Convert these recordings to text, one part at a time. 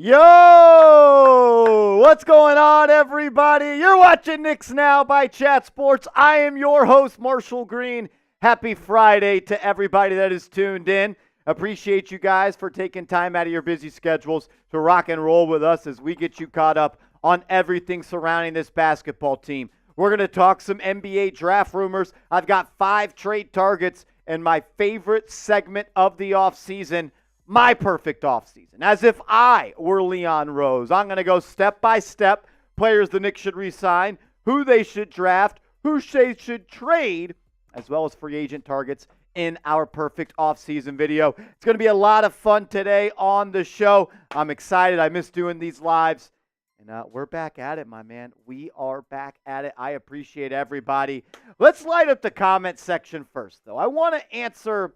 Yo! What's going on, everybody? You're watching Knicks Now by Chat Sports. I am your host, Marshall Green. Happy Friday to everybody that is tuned in. Appreciate you guys for taking time out of your busy schedules to rock and roll with us as we get you caught up on everything surrounding this basketball team. We're going to talk some NBA draft rumors. I've got 5 trade targets and my favorite segment of the offseason, my perfect offseason. As if I were Leon Rose. I'm going to go step by step, players the Knicks should re-sign, who they should draft, who they should trade, as well as free agent targets in our perfect offseason video. It's going to be a lot of fun today on the show. I'm excited. I miss doing these lives. And we're back at it, my man. We are back at it. I appreciate everybody. Let's light up the comment section first, though. I want to answer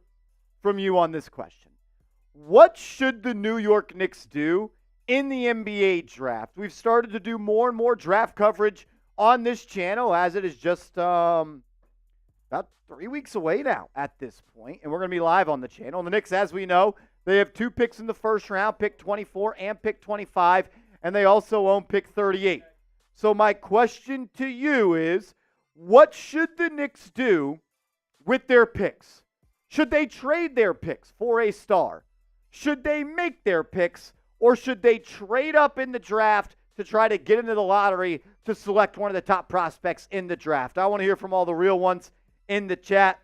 from you on this question. What should the New York Knicks do in the NBA draft? We've started to do more and more draft coverage on this channel as it is just about 3 weeks away now at this point, and we're going to be live on the channel. And the Knicks, as we know, they have 2 picks in the first round, pick 24 and pick 25, and they also own pick 38. So my question to you is, what should the Knicks do with their picks? Should they trade their picks for a star? Should they make their picks, or should they trade up in the draft to try to get into the lottery to select one of the top prospects in the draft? I want to hear from all the real ones in the chat.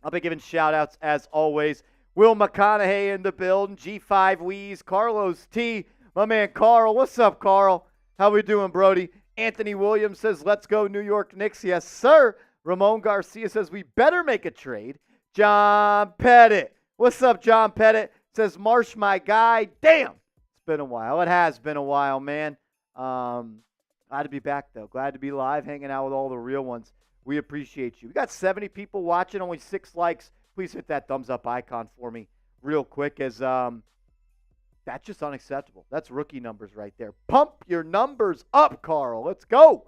I'll be giving shout-outs as always. Will McConaughey in the building, G5 Weeze, Carlos T, my man Carl. What's up, Carl? How we doing, Brody? Anthony Williams says, let's go New York Knicks. Yes, sir. Ramon Garcia says, we better make a trade. John Pettit. What's up, John Pettit? Says, Marsh, my guy. Damn. It's been a while. It has been a while, man. Glad to be back, though. Glad to be live, hanging out with all the real ones. We appreciate you. We got 70 people watching, only 6 likes. Please hit that thumbs up icon for me real quick, as that's just unacceptable. That's rookie numbers right there. Pump your numbers up, Carl. Let's go.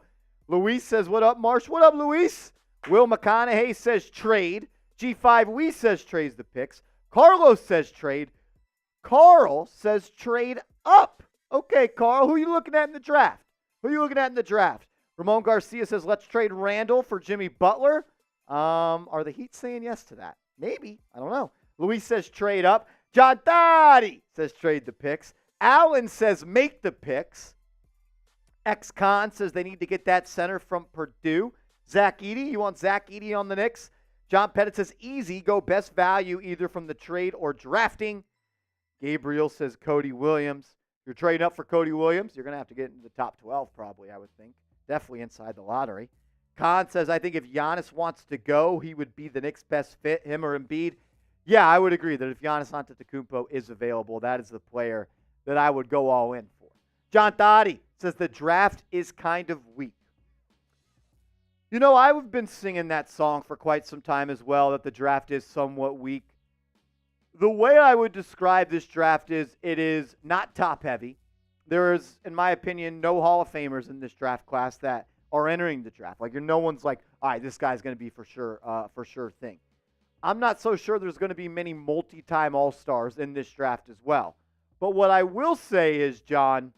Luis says, what up, Marsh? What up, Luis? Will McConaughey says trade. G5 We says trades the picks. Carlos says trade. Carl says trade up. Okay, Carl, who are you looking at in the draft? Who are you looking at in the draft? Ramon Garcia says, let's trade Randle for Jimmy Butler. Are the Heat saying yes to that? Maybe. I don't know. Luis says trade up. John Dotti says trade the picks. Allen says make the picks. X-Con says they need to get that center from Purdue. Zach Edey, you want Zach Edey on the Knicks? John Pettit says easy, go best value either from the trade or drafting. Gabriel says Cody Williams. If you're trading up for Cody Williams, you're going to have to get into the top 12 probably, I would think. Definitely inside the lottery. Khan says, I think if Giannis wants to go, he would be the Knicks' best fit, him or Embiid. Yeah, I would agree that if Giannis Antetokounmpo is available, that is the player that I would go all in for. John Dotti says the draft is kind of weak. You know, I've been singing that song for quite some time as well, that the draft is somewhat weak. The way I would describe this draft is it is not top-heavy. There is, in my opinion, no Hall of Famers in this draft class that are entering the draft. Like, no one's like, all right, this guy's going to be for sure thing. I'm not so sure there's going to be many multi-time All-Stars in this draft as well. But what I will say is, John,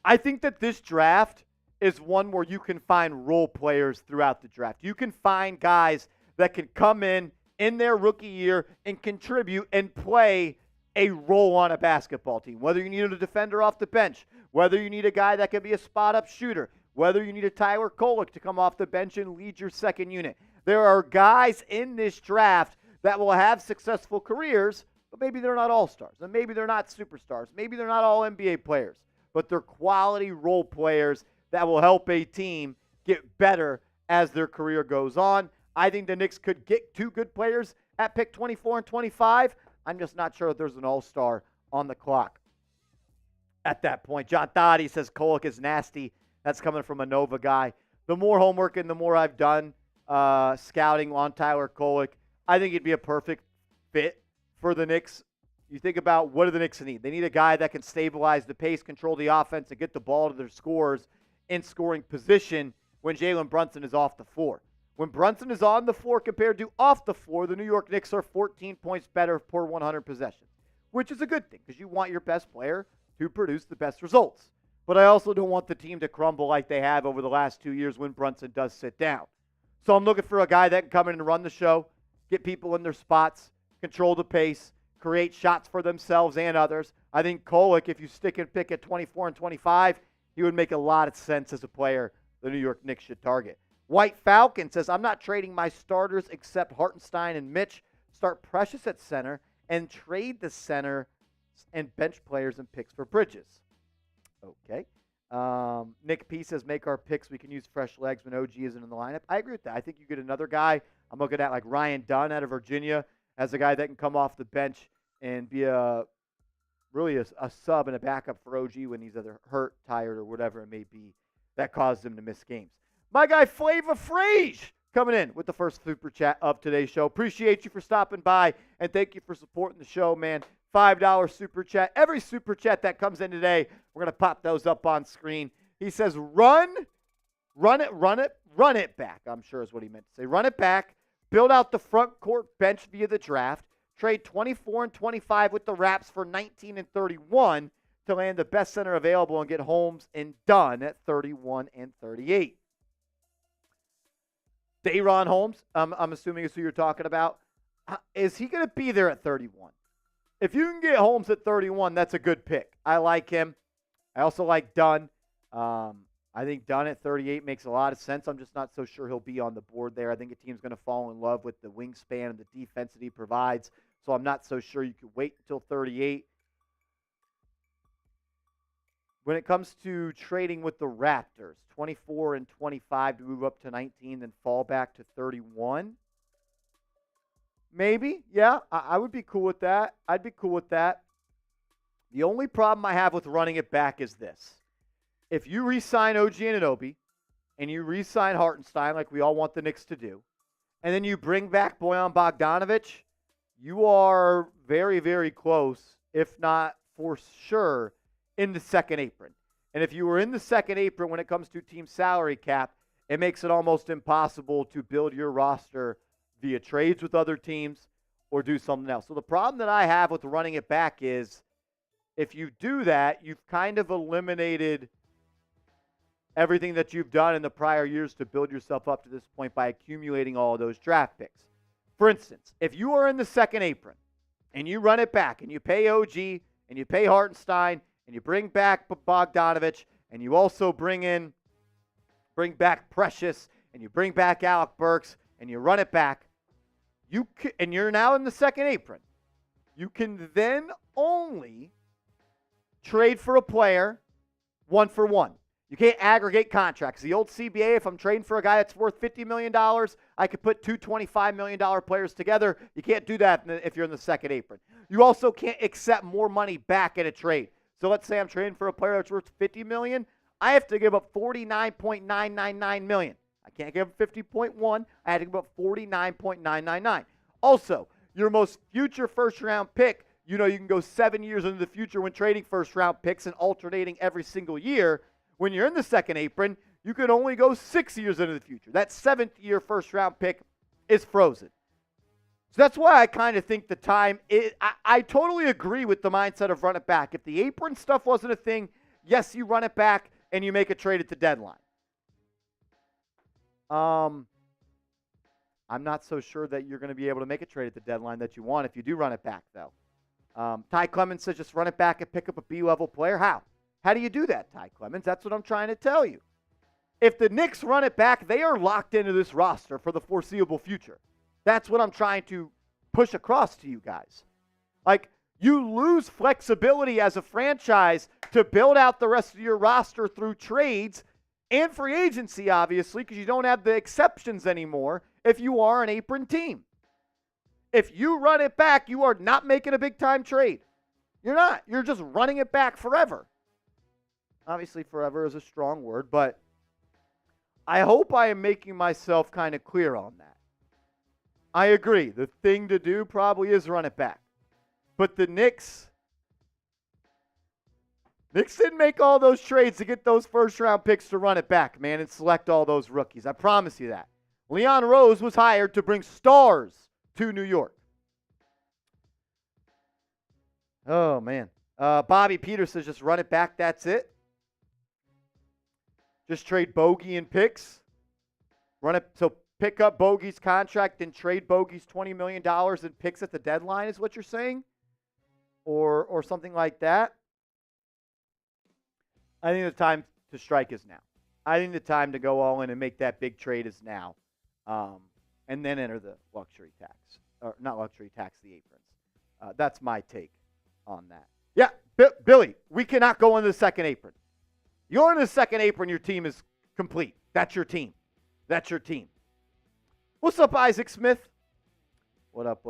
I think that this draft is one where you can find role players throughout the draft. You can find guys that can come in their rookie year and contribute and play a role on a basketball team. Whether you need a defender off the bench, whether you need a guy that can be a spot-up shooter, whether you need a Tyler Kolek to come off the bench and lead your second unit. There are guys in this draft that will have successful careers, but maybe they're not all-stars, and maybe they're not superstars, maybe they're not all NBA players, but they're quality role players that will help a team get better as their career goes on. I think the Knicks could get 2 good players at pick 24 and 25. I'm just not sure if there's an all-star on the clock at that point. John Dotti says Kolek is nasty. That's coming from a Nova guy. The more homework and the more I've done scouting on Tyler Kolek, I think he'd be a perfect fit for the Knicks. You think about, what do the Knicks need? They need a guy that can stabilize the pace, control the offense, and get the ball to their scorers in scoring position when Jalen Brunson is off the floor. When Brunson is on the floor compared to off the floor, the New York Knicks are 14 points better per 100 possessions, which is a good thing because you want your best player to produce the best results. But I also don't want the team to crumble like they have over the last 2 years when Brunson does sit down. So I'm looking for a guy that can come in and run the show, get people in their spots, control the pace, create shots for themselves and others. I think Kolek, if you stick and pick at 24 and 25, he would make a lot of sense as a player the New York Knicks should target. White Falcon says, I'm not trading my starters except Hartenstein and Mitch. Start Precious at center and trade the center and bench players and picks for Bridges. Okay. Nick P says, make our picks. We can use fresh legs when OG isn't in the lineup. I agree with that. I think you get another guy. I'm looking at like Ryan Dunn out of Virginia as a guy that can come off the bench and be really a sub and a backup for OG when he's either hurt, tired, or whatever it may be that caused him to miss games. My guy Flava Frage coming in with the first super chat of today's show. Appreciate you for stopping by, and thank you for supporting the show, man. $5 super chat. Every super chat that comes in today, we're going to pop those up on screen. He says, run it back, I'm sure is what he meant to say. Run it back, build out the front court bench via the draft, trade 24 and 25 with the Raps for 19 and 31 to land the best center available and get Holmes and Dunn at 31 and 38. Dayron Holmes, I'm assuming is who you're talking about. Is he going to be there at 31? If you can get Holmes at 31, that's a good pick. I like him. I also like Dunn. I think Dunn at 38 makes a lot of sense. I'm just not so sure he'll be on the board there. I think a team's going to fall in love with the wingspan and the defense that he provides. So I'm not so sure you could wait until 38. When it comes to trading with the Raptors, 24 and 25 to move up to 19, then fall back to 31. Maybe, yeah, I would be cool with that. I'd be cool with that. The only problem I have with running it back is this. If you re-sign OG Anunoby and you re-sign Hartenstein like we all want the Knicks to do, and then you bring back Bojan Bogdanovic, you are very, very close, if not for sure, in the second apron. And if you were in the second apron when it comes to team salary cap, it makes it almost impossible to build your roster via trades with other teams or do something else. So the problem that I have with running it back is if you do that, you've kind of eliminated everything that you've done in the prior years to build yourself up to this point by accumulating all of those draft picks. For instance, if you are in the second apron and you run it back and you pay OG and you pay Hartenstein and you bring back Bogdanovic and you also bring back Precious and you bring back Alec Burks and you run it back, and you're now in the second apron, you can then only trade for a player 1 for 1. You can't aggregate contracts. The old CBA, if I'm trading for a guy that's worth $50 million, I could put two $25 million players together. You can't do that if you're in the second apron. You also can't accept more money back in a trade. So let's say I'm trading for a player that's worth $50 million. I have to give up $49.999 million. I can't give up 50.1. I had to give up 49.999. Also, your most future first-round pick, you can go 7 years into the future when trading first-round picks and alternating every single year. When you're in the second apron, you can only go 6 years into the future. That 7th-year first-round pick is frozen. So that's why I kind of think the time I totally agree with the mindset of run it back. If the apron stuff wasn't a thing, yes, you run it back and you make a trade at the deadline. I'm not so sure that you're going to be able to make a trade at the deadline that you want if you do run it back, though. Ty Clemens says just run it back and pick up a B-level player. How? How do you do that, Ty Clemens? That's what I'm trying to tell you. If the Knicks run it back, they are locked into this roster for the foreseeable future. That's what I'm trying to push across to you guys. Like, you lose flexibility as a franchise to build out the rest of your roster through trades and free agency, obviously, because you don't have the exceptions anymore if you are an apron team. If you run it back, you are not making a big-time trade. You're not. You're just running it back forever. Obviously, forever is a strong word, but I hope I am making myself kind of clear on that. I agree. The thing to do probably is run it back. But the Knicks didn't make all those trades to get those first-round picks to run it back, man, and select all those rookies. I promise you that. Leon Rose was hired to bring stars to New York. Oh, man. Bobby Peters says just run it back. That's it. Just trade Bogey and picks. Run it. So pick up Bogey's contract and trade Bogey's $20 million in picks at the deadline is what you're saying? Or something like that. I think the time to strike is now. I think the time to go all in and make that big trade is now. And then enter the luxury tax. Or not luxury tax, the aprons. That's my take on that. Yeah, Billy, we cannot go into the second apron. You're in the second apron, your team is complete. That's your team. That's your team. What's up, Isaac Smith? What up?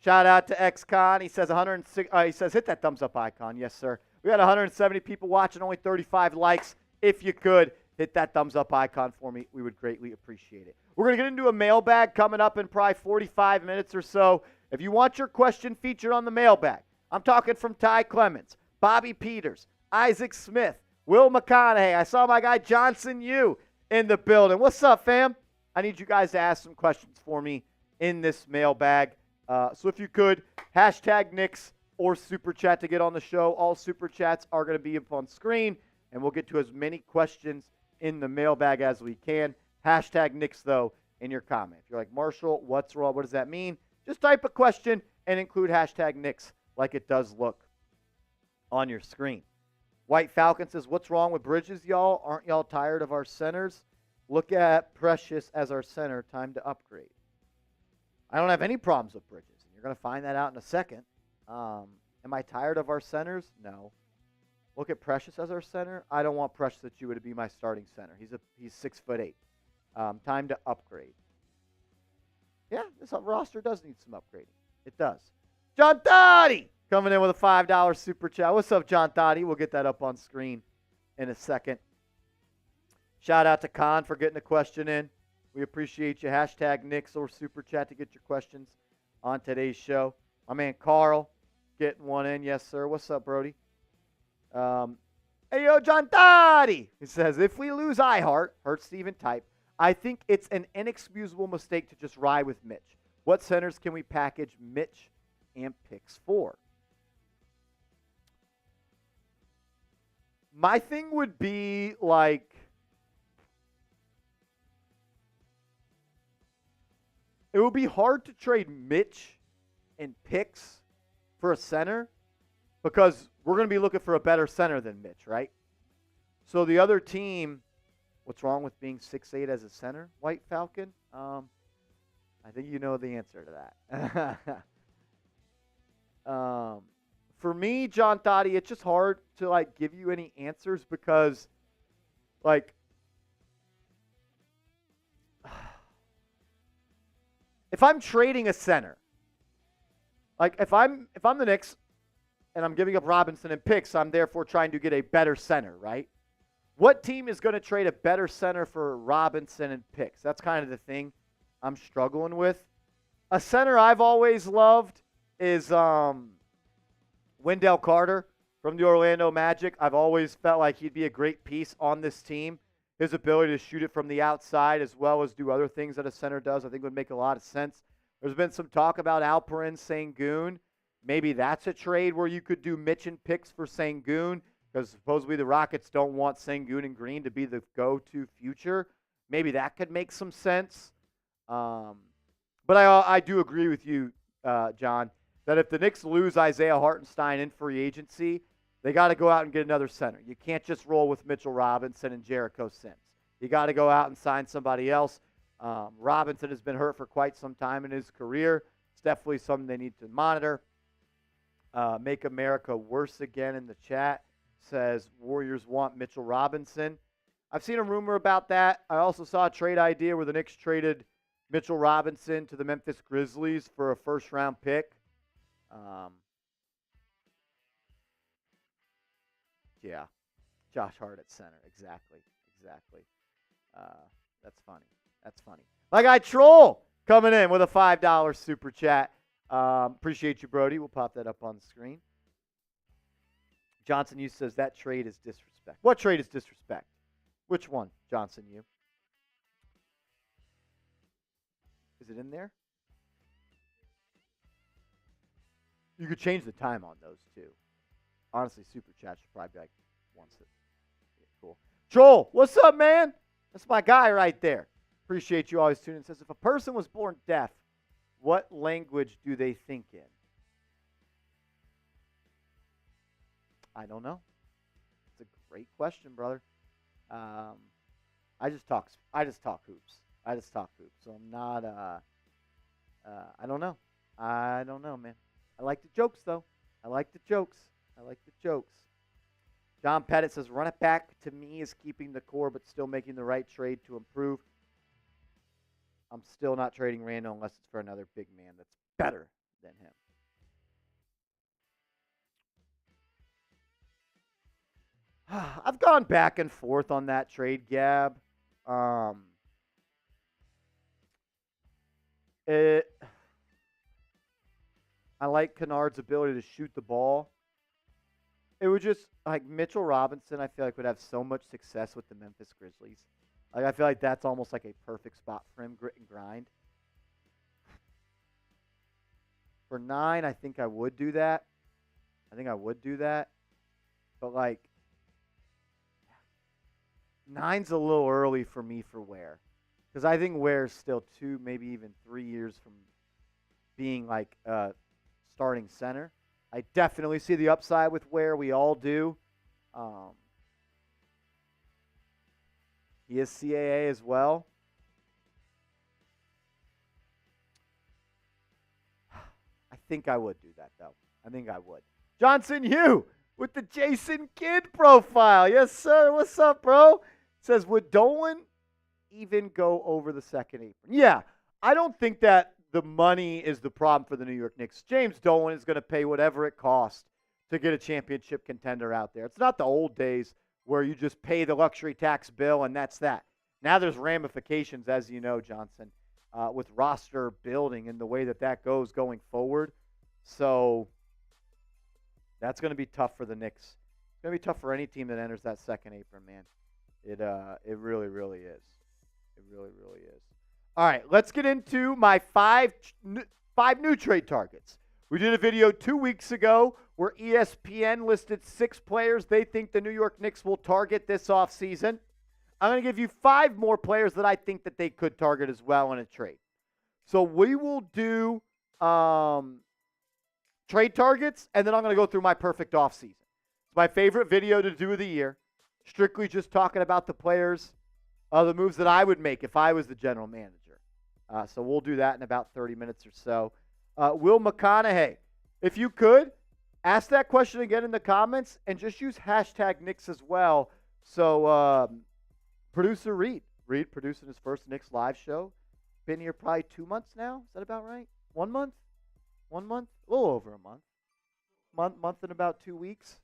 Shout out to XCon. He says 106. He says hit that thumbs up icon. Yes, sir. We got 170 people watching, only 35 likes. If you could hit that thumbs up icon for me, we would greatly appreciate it. We're going to get into a mailbag coming up in probably 45 minutes or so. If you want your question featured on the mailbag, I'm talking from Ty Clemens, Bobby Peters, Isaac Smith, Will McConaughey. I saw my guy Johnson Yu in the building. What's up, fam? I need you guys to ask some questions for me in this mailbag. So if you could, hashtag Knicks or Super Chat to get on the show. All Super Chats are going to be up on screen, and we'll get to as many questions in the mailbag as we can. Hashtag Knicks, though, in your comment. If you're like, Marshall, what's wrong? What does that mean? Just type a question and include hashtag Knicks like it does look on your screen. White Falcon says, what's wrong with Bridges, y'all? Aren't y'all tired of our centers? Look at Precious as our center. Time to upgrade. I don't have any problems with Bridges. You're going to find that out in a second. Am I tired of our centers? No. Look at Precious as our center. I don't want Precious Achiuwa to be my starting center. He's 6'8". Time to upgrade. Yeah, this roster does need some upgrading. It does. John Dottie coming in with a $5 super chat. What's up, John Dottie? We'll get that up on screen in a second. Shout out to Khan for getting a question in. We appreciate you. Hashtag Knicks or super chat to get your questions on today's show. My man Carl getting one in. Yes, sir. What's up, Brody? Hey, yo, John Dottie. He says, if we lose Hart Steven type, I think it's an inexcusable mistake to just ride with Mitch. What centers can we package Mitch and picks for? My thing would be like, it would be hard to trade Mitch and picks for a center because we're going to be looking for a better center than Mitch, right? So the other team, what's wrong with being 6'8" as a center, White Falcon? I think you know the answer to that. For me, John Dottie, it's just hard to like give you any answers because like if I'm trading a center, like if I'm the Knicks and I'm giving up Robinson and picks, I'm therefore trying to get a better center, right? What team is going to trade a better center for Robinson and picks? That's kind of the thing I'm struggling with. A center I've always loved is Wendell Carter from the Orlando Magic. I've always felt like he'd be a great piece on this team. His ability to shoot it from the outside as well as do other things that a center does, I think would make a lot of sense. There's been some talk about Alperen Sengun. Maybe that's a trade where you could do Mitch and picks for Sengun because supposedly the Rockets don't want Sengun and Green to be the go-to future. Maybe that could make some sense. But I do agree with you, John, that if the Knicks lose Isaiah Hartenstein in free agency, they got to go out and get another center. You can't just roll with Mitchell Robinson and Jericho Sims. You got to go out and sign somebody else. Robinson has been hurt for quite some time in his career. It's definitely something they need to monitor. Make America Worse Again in the chat says Warriors want Mitchell Robinson. I've seen a rumor about that. I also saw a trade idea where the Knicks traded Mitchell Robinson to the Memphis Grizzlies for a first-round pick. Yeah, Josh Hart at center. Exactly. That's funny. My guy Troll coming in with a $5 super chat. Appreciate you, Brody. We'll pop that up on the screen. Johnson Yu says that trade is disrespect. What trade is disrespect? Which one, Johnson Yu? Is it in there? You could change the time on those two. Honestly, Super Chat should probably be like once it. Yeah, cool. Joel, what's up, man? That's my guy right there. Appreciate you always tuning in. Says, if a person was born deaf, what language do they think in? I don't know. It's a great question, brother. I just talk hoops. So I'm not. I don't know. I don't know, man. I like the jokes though. John Pettit says, run it back to me is keeping the core but still making the right trade to improve. I'm still not trading Randle unless it's for another big man that's better than him. I've gone back and forth on that trade, Gab. I like Kennard's ability to shoot the ball. It would just, like, Mitchell Robinson, I feel like would have so much success with the Memphis Grizzlies. Like, I feel like that's almost like a perfect spot for him, grit and grind. For 9, I think I would do that. But, like, 9's a little early for me for Ware. Because I think Ware's still 2, maybe even 3 years from being, like, starting center. I definitely see the upside with Ware. We all do. He is CAA as well. I think I would do that, though. Johnson Hugh with the Jason Kidd profile. Yes, sir. What's up, bro? Says, would Dolan even go over the second apron? Yeah, I don't think that the money is the problem for the New York Knicks. James Dolan is going to pay whatever it costs to get a championship contender out there. It's not the old days where you just pay the luxury tax bill and that's that. Now there's ramifications, as you know, Johnson, with roster building and the way that goes going forward. So that's going to be tough for the Knicks. It's going to be tough for any team that enters that second apron, man. It really, really is. It really, really is. All right, let's get into my five new trade targets. We did a video 2 weeks ago where ESPN listed 6 players they think the New York Knicks will target this offseason. I'm going to give you 5 more players that I think that they could target as well in a trade. So we will do trade targets, and then I'm going to go through my perfect offseason. It's my favorite video to do of the year. Strictly just talking about the players, the moves that I would make if I was the general manager. So we'll do that in about 30 minutes or so. Will McConaughey, if you could, ask that question again in the comments and just use hashtag Knicks as well. So producer Reed producing his first Knicks live show. Been here probably 2 months now. Is that about right? 1 month? 1 month? A little over a month. Month and about 2 weeks.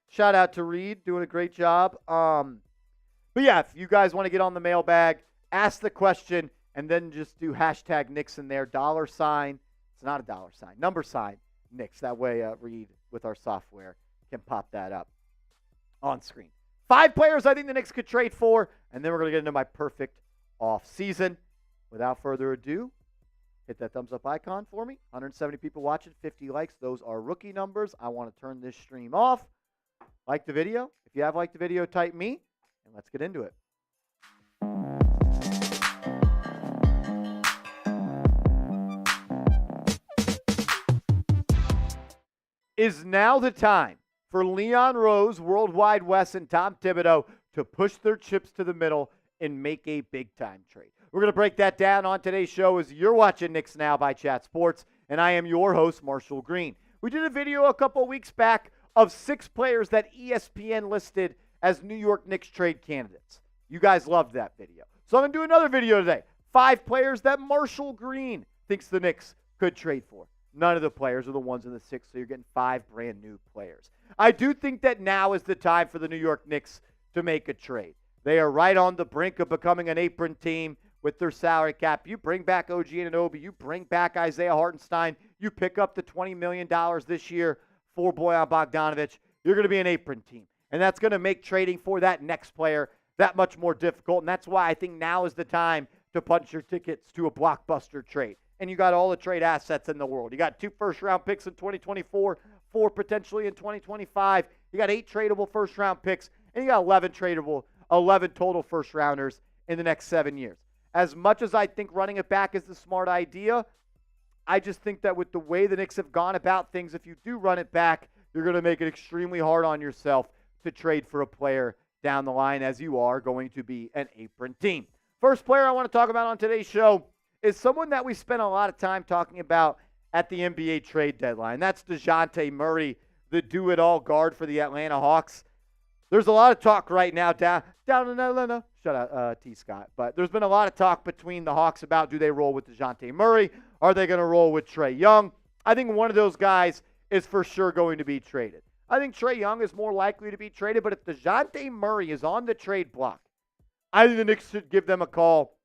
Shout out to Reed, doing a great job. But yeah, if you guys want to get on the mailbag, ask the question, and then just do hashtag Knicks in there. $. It's not a $, Knicks. That way, Reed, with our software, can pop that up on screen. 5 players I think the Knicks could trade for, and then we're going to get into my perfect off-season. Without further ado, hit that thumbs up icon for me. 170 people watching, 50 likes. Those are rookie numbers. I want to turn this stream off. Like the video. If you have liked the video, type me, and let's get into it. Is now the time for Leon Rose, Worldwide Wes, and Tom Thibodeau to push their chips to the middle and make a big-time trade. We're going to break that down on today's show as you're watching Knicks Now by Chat Sports, and I am your host, Marshall Green. We did a video a couple weeks back of 6 players that ESPN listed as New York Knicks trade candidates. You guys loved that video. So I'm going to do another video today. 5 players that Marshall Green thinks the Knicks could trade for. None of the players are the ones in the 6, so you're getting 5 brand new players. I do think that now is the time for the New York Knicks to make a trade. They are right on the brink of becoming an apron team with their salary cap. You bring back OG Anunoby, you bring back Isaiah Hartenstein, you pick up the $20 million this year for Bojan Bogdanovic, you're going to be an apron team. And that's going to make trading for that next player that much more difficult. And that's why I think now is the time to punch your tickets to a blockbuster trade. And you got all the trade assets in the world. You got 2 first-round picks in 2024, 4 potentially in 2025. You got 8 tradable first-round picks, and you got 11 total first-rounders in the next 7 years. As much as I think running it back is the smart idea, I just think that with the way the Knicks have gone about things, if you do run it back, you're going to make it extremely hard on yourself to trade for a player down the line, as you are going to be an apron team. First player I want to talk about on today's show is someone that we spent a lot of time talking about at the NBA trade deadline. That's Dejounte Murray, the do-it-all guard for the Atlanta Hawks. There's a lot of talk right now down in Atlanta. Shut out, T. Scott. But there's been a lot of talk between the Hawks about, do they roll with Dejounte Murray? Are they going to roll with Trae Young? I think one of those guys is for sure going to be traded. I think Trae Young is more likely to be traded, but if Dejounte Murray is on the trade block, I think the Knicks should give them a call,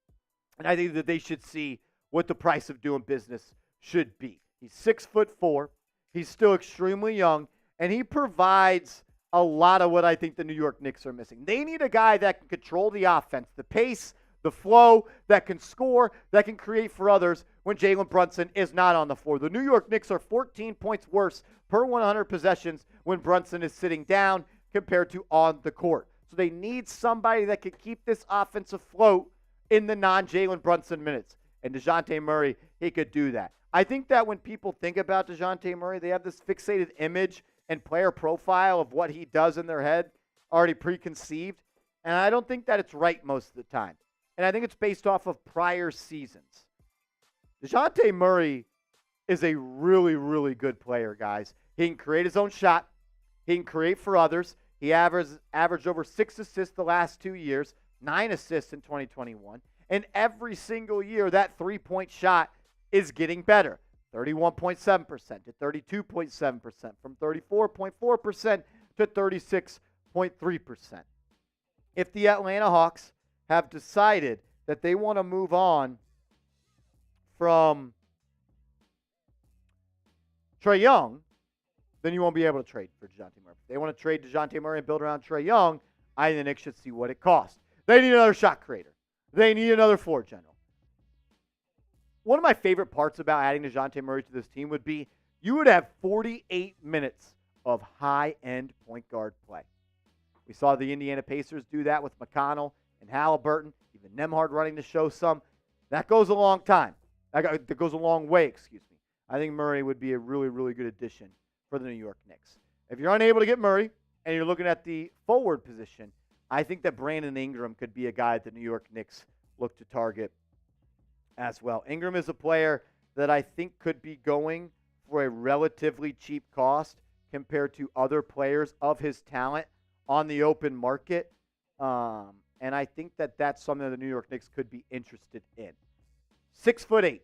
and I think that they should see what the price of doing business should be. He's 6'4". He's still extremely young, and he provides a lot of what I think the New York Knicks are missing. They need a guy that can control the offense, the pace, the flow, that can score, that can create for others when Jalen Brunson is not on the floor. The New York Knicks are 14 points worse per 100 possessions when Brunson is sitting down compared to on the court. So they need somebody that can keep this offense afloat in the non-Jalen Brunson minutes. And Dejounte Murray, he could do that. I think that when people think about Dejounte Murray, they have this fixated image and player profile of what he does in their head already preconceived. And I don't think that it's right most of the time. And I think it's based off of prior seasons. Dejounte Murray is a really, really good player, guys. He can create his own shot. He can create for others. He averaged over 6 assists the last 2 years, 9 assists in 2021. And every single year, that three-point shot is getting better. 31.7% to 32.7%, from 34.4% to 36.3%. If the Atlanta Hawks have decided that they want to move on from Trae Young, then you won't be able to trade for Dejounte Murray. If they want to trade Dejounte Murray and build around Trae Young, I think the Knicks should see what it costs. They need another shot creator. They need another floor general. One of my favorite parts about adding Dejounte Murray to this team would be you would have 48 minutes of high-end point guard play. We saw the Indiana Pacers do that with McConnell and Halliburton, even Nembhard running the show some. That goes a long time. That goes a long way, excuse me. I think Murray would be a really, really good addition for the New York Knicks. If you're unable to get Murray and you're looking at the forward position, I think that Brandon Ingram could be a guy that the New York Knicks look to target as well. Ingram is a player that I think could be going for a relatively cheap cost compared to other players of his talent on the open market. And I think that that's something that the New York Knicks could be interested in. 6'8".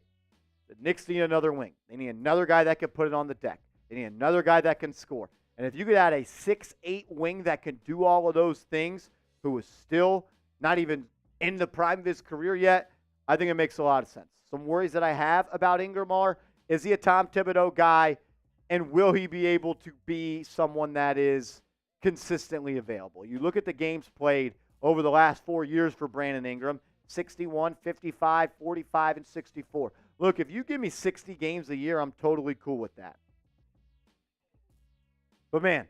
The Knicks need another wing. They need another guy that can put it on the deck. They need another guy that can score. And if you could add a 6'8" wing that can do all of those things, who is still not even in the prime of his career yet, I think it makes a lot of sense. Some worries that I have about Ingram are, is he a Tom Thibodeau guy, and will he be able to be someone that is consistently available? You look at the games played over the last 4 years for Brandon Ingram, 61, 55, 45, and 64. Look, if you give me 60 games a year, I'm totally cool with that. But, man,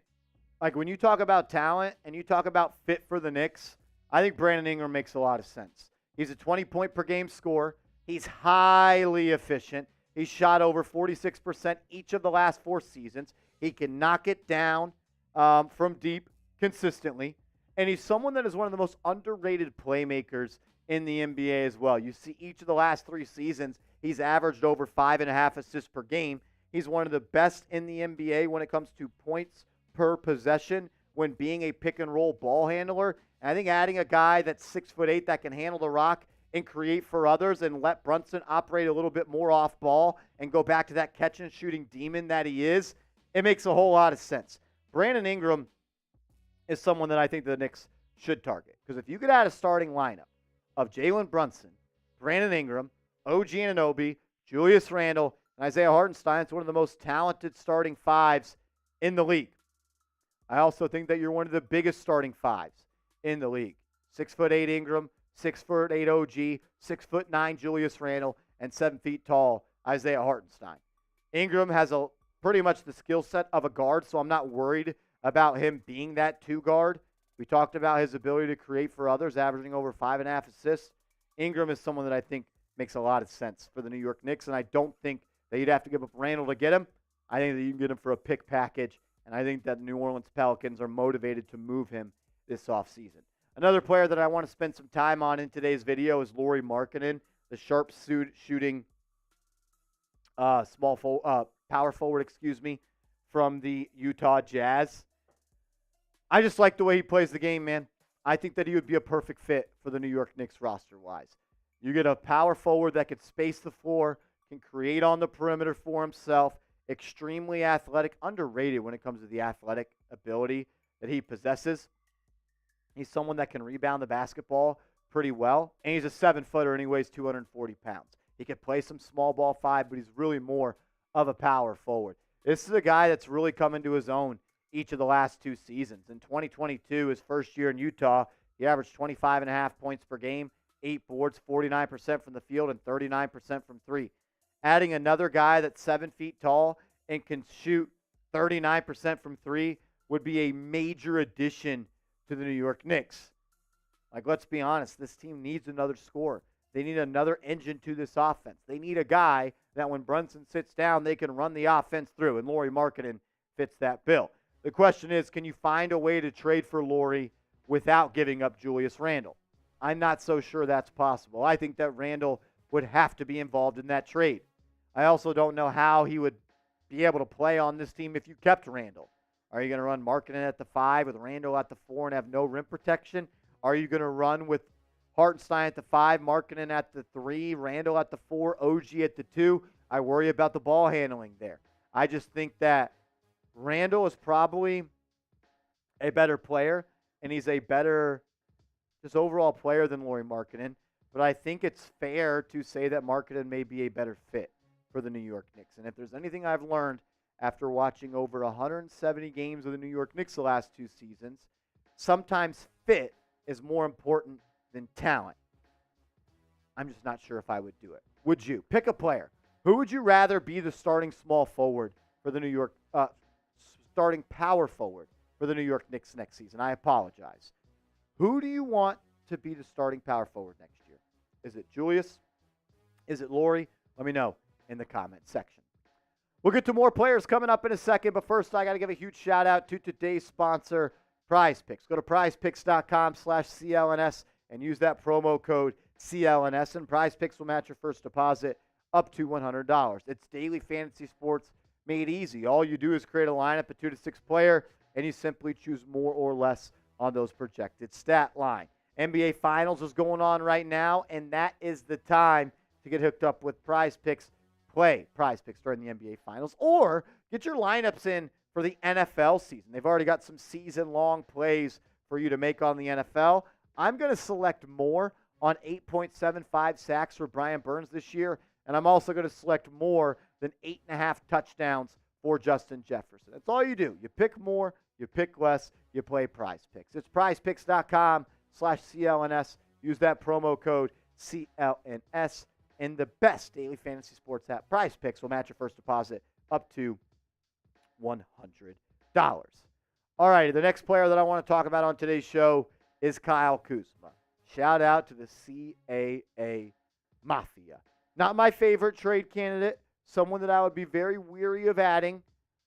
like when you talk about talent and you talk about fit for the Knicks, I think Brandon Ingram makes a lot of sense. He's a 20-point-per-game scorer. He's highly efficient. He's shot over 46% each of the last 4 seasons. He can knock it down from deep consistently. And he's someone that is one of the most underrated playmakers in the NBA as well. You see each of the last 3 seasons, he's averaged over 5.5 assists per game. He's one of the best in the NBA when it comes to points per possession when being a pick-and-roll ball handler. And I think adding a guy that's 6'8" that can handle the rock and create for others and let Brunson operate a little bit more off ball and go back to that catch-and-shooting demon that he is, it makes a whole lot of sense. Brandon Ingram is someone that I think the Knicks should target. Because if you could add a starting lineup of Jalen Brunson, Brandon Ingram, OG Anunoby, Julius Randle, and Isaiah Hartenstein, it's one of the most talented starting fives in the league. I also think that you're one of the biggest starting fives in the league. 6'8" Ingram, 6'8" OG, 6'9" Julius Randle, and 7 feet tall Isaiah Hartenstein. Ingram has a pretty much the skill set of a guard, so I'm not worried about him being that 2 guard. We talked about his ability to create for others, averaging over 5.5 assists. Ingram is someone that I think makes a lot of sense for the New York Knicks, and I don't think that you'd have to give up Randle to get him. I think that you can get him for a pick package, and I think that the New Orleans Pelicans are motivated to move him this offseason. Another player that I want to spend some time on in today's video is Lauri Markkanen, the sharp shooting power forward, from the Utah Jazz. I just like the way he plays the game, man. I think that he would be a perfect fit for the New York Knicks roster-wise. You get a power forward that could space the floor, can create on the perimeter for himself, extremely athletic, underrated when it comes to the athletic ability that he possesses. He's someone that can rebound the basketball pretty well, and he's a 7-footer and he weighs 240 pounds. He can play some small ball 5, but he's really more of a power forward. This is a guy that's really come into his own each of the last 2 seasons. In 2022, his first year in Utah, he averaged 25.5 points per game, 8 boards, 49% from the field, and 39% from 3. Adding another guy that's 7 feet tall and can shoot 39% from 3 would be a major addition to the New York Knicks. Like, let's be honest, this team needs another scorer. They need another engine to this offense. They need a guy that when Brunson sits down, they can run the offense through, and Lauri Markkanen fits that bill. The question is, can you find a way to trade for Lauri without giving up Julius Randle? I'm not so sure that's possible. I think that Randle would have to be involved in that trade. I also don't know how he would be able to play on this team if you kept Randle. Are you going to run Markkanen at the 5 with Randle at the 4 and have no rim protection? Are you going to run with Hartenstein at the 5, Markkanen at the 3, Randle at the 4, OG at the 2? I worry about the ball handling there. I just think that Randle is probably a better player, and he's a better just overall player than Lauri Markkanen. But I think it's fair to say that Markkanen may be a better fit for the New York Knicks. And if there's anything I've learned after watching over 170 games of the New York Knicks the last 2 seasons, sometimes fit is more important than talent. I'm just not sure if I would do it. Would you? Pick a player. Who would you rather be the starting small forward for the New York, starting power forward for the New York Knicks next season? I apologize. Who do you want to be the starting power forward next year? Is it Julius? Is it Lauri? Let me know in the comment section. We'll get to more players coming up in a second, but first I got to give a huge shout out to today's sponsor, Prize Picks. Go to prizepicks.com/CLNS and use that promo code CLNS, and Prize Picks will match your first deposit up to $100. It's daily fantasy sports made easy. All you do is create a lineup of 2 to 6 player, and you simply choose more or less on those projected stat line. NBA Finals is going on right now, and that is the time to get hooked up with Prize Picks. Play Prize Picks during the NBA Finals, or get your lineups in for the NFL season. They've already got some season-long plays for you to make on the NFL. I'm going to select more on 8.75 sacks for Brian Burns this year, and I'm also going to select more than 8.5 touchdowns for Justin Jefferson. That's all you do. You pick more, you pick less, you play Prize Picks. It's prizepicks.com/CLNS. Use that promo code CLNS. And the best daily fantasy sports app, Prize Picks, will match your first deposit up to $100. All right, the next player that I want to talk about on today's show is Kyle Kuzma. Shout out to the CAA Mafia. Not my favorite trade candidate, someone that I would be very weary of adding.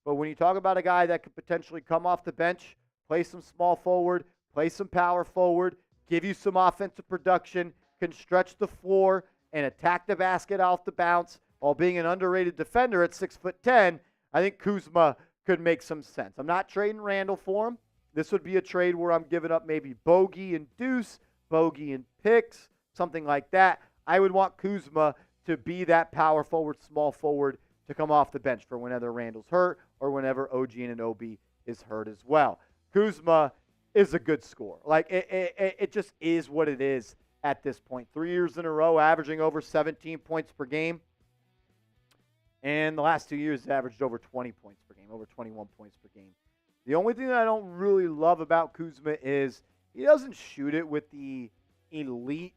But when you talk about a guy that could potentially come off the bench, play some small forward, play some power forward, give you some offensive production, can stretch the floor, and attack the basket off the bounce while being an underrated defender at 6'10", I think Kuzma could make some sense. I'm not trading Randle for him. This would be a trade where I'm giving up maybe Bogey and Deuce, Bogey and picks, something like that. I would want Kuzma to be that power forward, small forward to come off the bench for whenever Randle's hurt or whenever OG and Obi is hurt as well. Kuzma is a good scorer. Like, it just is what it is at this point. 3 years in a row, averaging over 17 points per game. And the last 2 years, averaged over 20 points per game, over 21 points per game. The only thing that I don't really love about Kuzma is he doesn't shoot it with the elite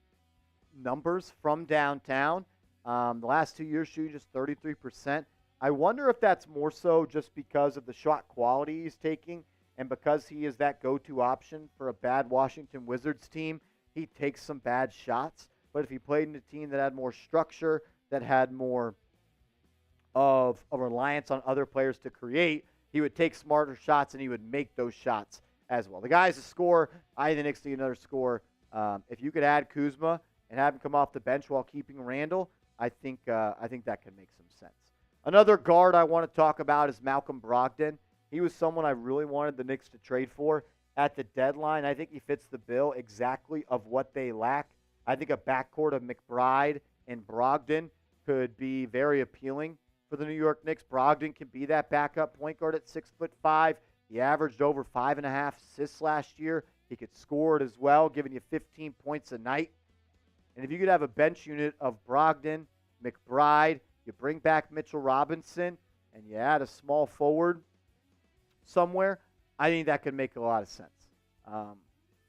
numbers from downtown. The last 2 years, shooting just 33%. I wonder if that's more so just because of the shot quality he's taking and because he is that go-to option for a bad Washington Wizards team. He takes some bad shots, but if he played in a team that had more structure, that had more of a reliance on other players to create, he would take smarter shots and he would make those shots as well. The guy's a scorer. I think the Knicks need another scorer. If you could add Kuzma and have him come off the bench while keeping Randle, I think that could make some sense. Another guard I want to talk about is Malcolm Brogdon. He was someone I really wanted the Knicks to trade for at the deadline. I think he fits the bill exactly of what they lack. I think a backcourt of McBride and Brogdon could be very appealing for the New York Knicks. Brogdon can be that backup point guard at 6'5". He averaged over 5.5 assists last year. He could score it as well, giving you 15 points a night. And if you could have a bench unit of Brogdon, McBride, you bring back Mitchell Robinson, and you add a small forward somewhere, I think that could make a lot of sense.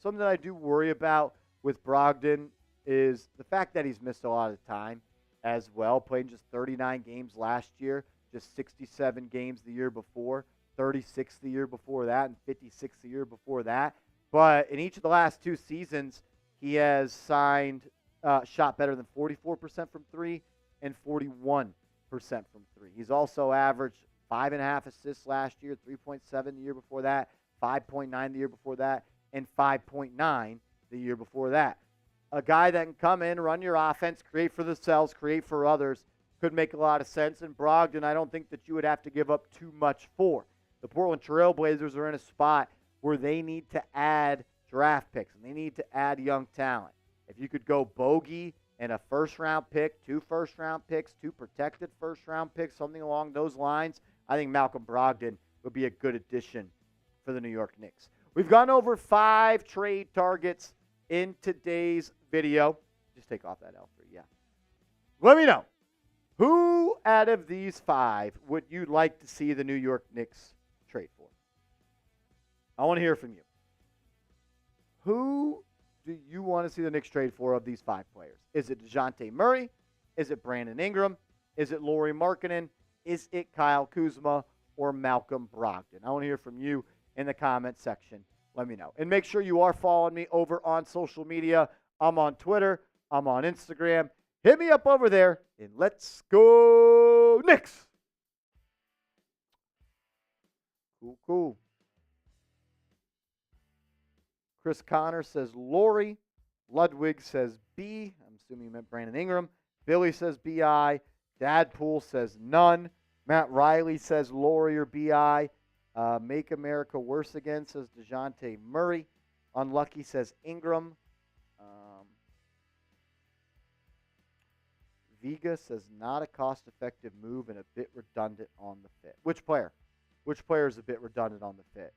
Something that I do worry about with Brogdon is the fact that he's missed a lot of time as well, playing just 39 games last year, just 67 games the year before, 36 the year before that, and 56 the year before that. But in each of the last two seasons, he has shot better than 44% from three and 41% from three. He's also averaged 5.5 assists last year, 3.7 the year before that, 5.9 the year before that, and 5.9 the year before that. A guy that can come in, run your offense, create for themselves, create for others, could make a lot of sense. And Brogdon, I don't think that you would have to give up too much for. The Portland Trail Blazers are in a spot where they need to add draft picks, and they need to add young talent. If you could go bogey and a first-round pick, 2 first-round picks, 2 protected first-round picks, something along those lines, I think Malcolm Brogdon would be a good addition for the New York Knicks. We've gone over 5 trade targets in today's video. Just take off that L3, yeah. Let me know, who out of these 5 would you like to see the New York Knicks trade for? I want to hear from you. Who do you want to see the Knicks trade for of these 5 players? Is it Dejounte Murray? Is it Brandon Ingram? Is it Lauri Markkanen? Is it Kyle Kuzma or Malcolm Brogdon? I want to hear from you in the comment section. Let me know. And make sure you are following me over on social media. I'm on Twitter. I'm on Instagram. Hit me up over there, and let's go Knicks. Cool. Chris Connor says Lauri. Ludwig says B. I'm assuming you meant Brandon Ingram. Billy says BI. Dadpool says none. Matt Riley says Lauri or BI. Make America Worse Again says Dejounte Murray. Unlucky says Ingram. Viga says not a cost-effective move and a bit redundant on the fit. Which player? Which player is a bit redundant on the fit?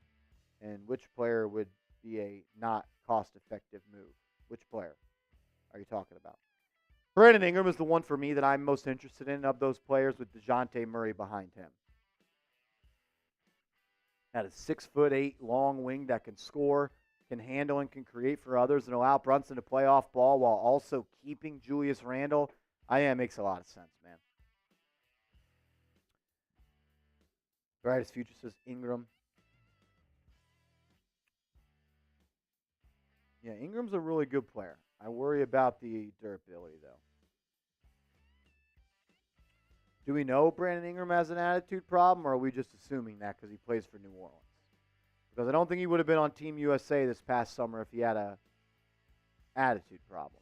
And which player would be a not cost-effective move? Which player are you talking about? Brandon Ingram is the one for me that I'm most interested in of those players, with Dejounte Murray behind him. At a 6'8" long wing that can score, can handle, and can create for others, and allow Brunson to play off ball while also keeping Julius Randle. I think it makes a lot of sense, man. Brightest future says Ingram. Yeah, Ingram's a really good player. I worry about the durability, though. Do we know Brandon Ingram has an attitude problem, or are we just assuming that because he plays for New Orleans? Because I don't think he would have been on Team USA this past summer if he had a attitude problem.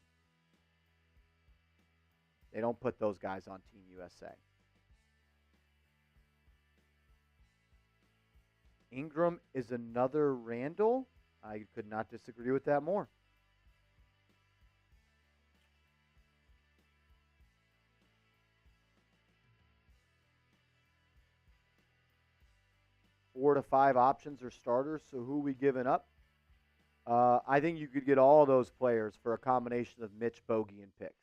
They don't put those guys on Team USA. Ingram is another Randle. I could not disagree with that more. Four to 5 options or starters, so who are we giving up? I think you could get all those players for a combination of Mitch, Bogey, and picks.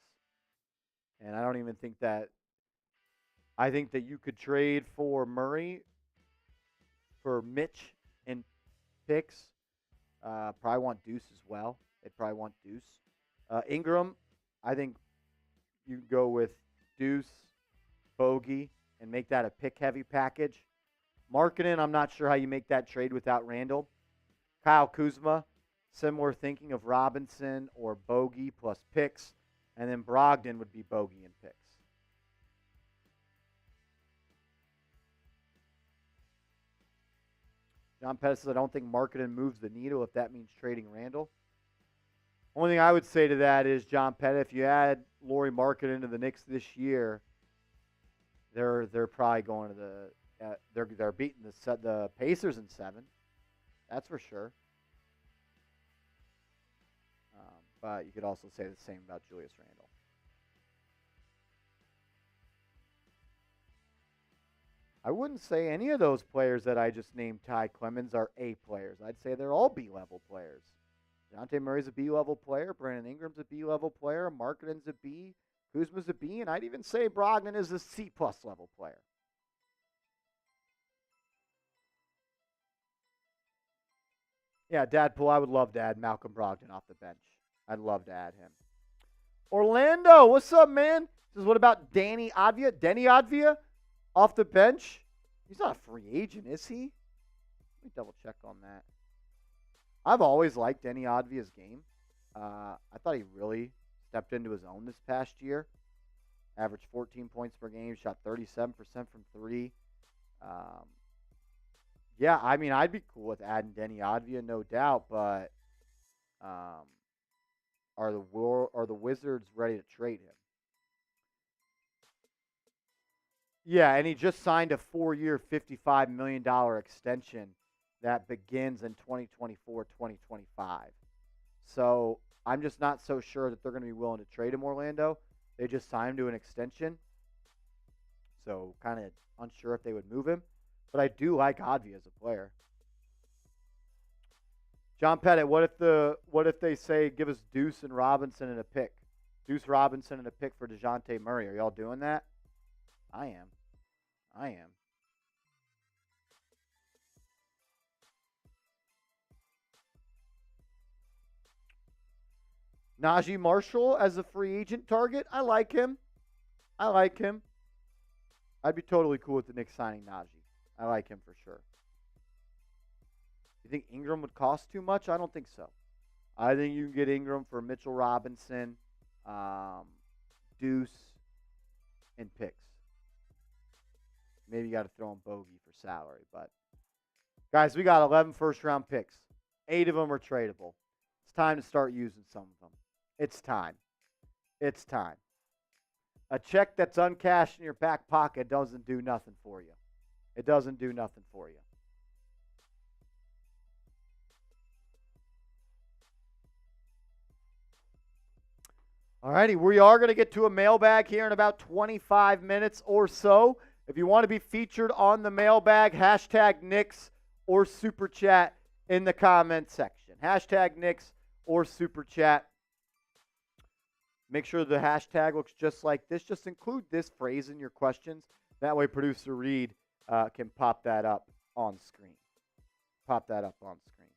And I don't even think that – I think that you could trade for Murray for Mitch and picks. Probably want Deuce as well. They'd probably want Deuce. Ingram, I think you can go with Deuce, Bogey, and make that a pick-heavy package. Markkanen, I'm not sure how you make that trade without Randle. Kyle Kuzma, similar thinking of Robinson or Bogey plus picks. And then Brogdon would be Bogey and picks. John Pettis says, I don't think Markkanen moves the needle if that means trading Randle. Only thing I would say to that is, John Pettit, if you add Lauri Markkanen to the Knicks this year, they're probably going to they're beating the Pacers in 7. That's for sure. But you could also say the same about Julius Randle. I wouldn't say any of those players that I just named, Ty Clemens, are A players. I'd say they're all B-level players. Dejounte Murray's a B-level player. Brandon Ingram's a B-level player. Markkanen's a B. Kuzma's a B. And I'd even say Brogdon is a C-plus level player. Yeah, Dadpool, I would love to add Malcolm Brogdon off the bench. I'd love to add him. Orlando, what's up, man? Says, what about Denny Advia off the bench? He's not a free agent, is he? Let me double check on that. I've always liked Denny Advia's game. I thought he really stepped into his own this past year. Averaged 14 points per game, shot 37% from 3. Yeah, I mean, I'd be cool with adding Denny Advia, no doubt, but are the Wizards ready to trade him? Yeah, and he just signed a 4-year, $55 million extension that begins in 2024-2025. So I'm just not so sure that they're going to be willing to trade him, Orlando. They just signed him to an extension. So kind of unsure if they would move him. But I do like Advia as a player. John Pettit, what if they say give us Deuce and Robinson and a pick? Deuce Robinson and a pick for Dejounte Murray. Are y'all doing that? I am. Najee Marshall as a free agent target. I like him. I'd be totally cool with the Knicks signing Najee. I like him for sure. You think Ingram would cost too much? I don't think so. I think you can get Ingram for Mitchell Robinson, Deuce, and picks. Maybe you got to throw in Bogey for salary. But, guys, we got 11 first-round picks. 8 of them are tradable. It's time to start using some of them. It's time. A check that's uncashed in your back pocket doesn't do nothing for you. It doesn't do nothing for you. All righty, we are going to get to a mailbag here in about 25 minutes or so. If you want to be featured on the mailbag, hashtag Knicks or Super Chat in the comment section. Hashtag Knicks or Super Chat. Make sure the hashtag looks just like this. Just include this phrase in your questions. That way producer Reed can pop that up on screen. Pop that up on screen.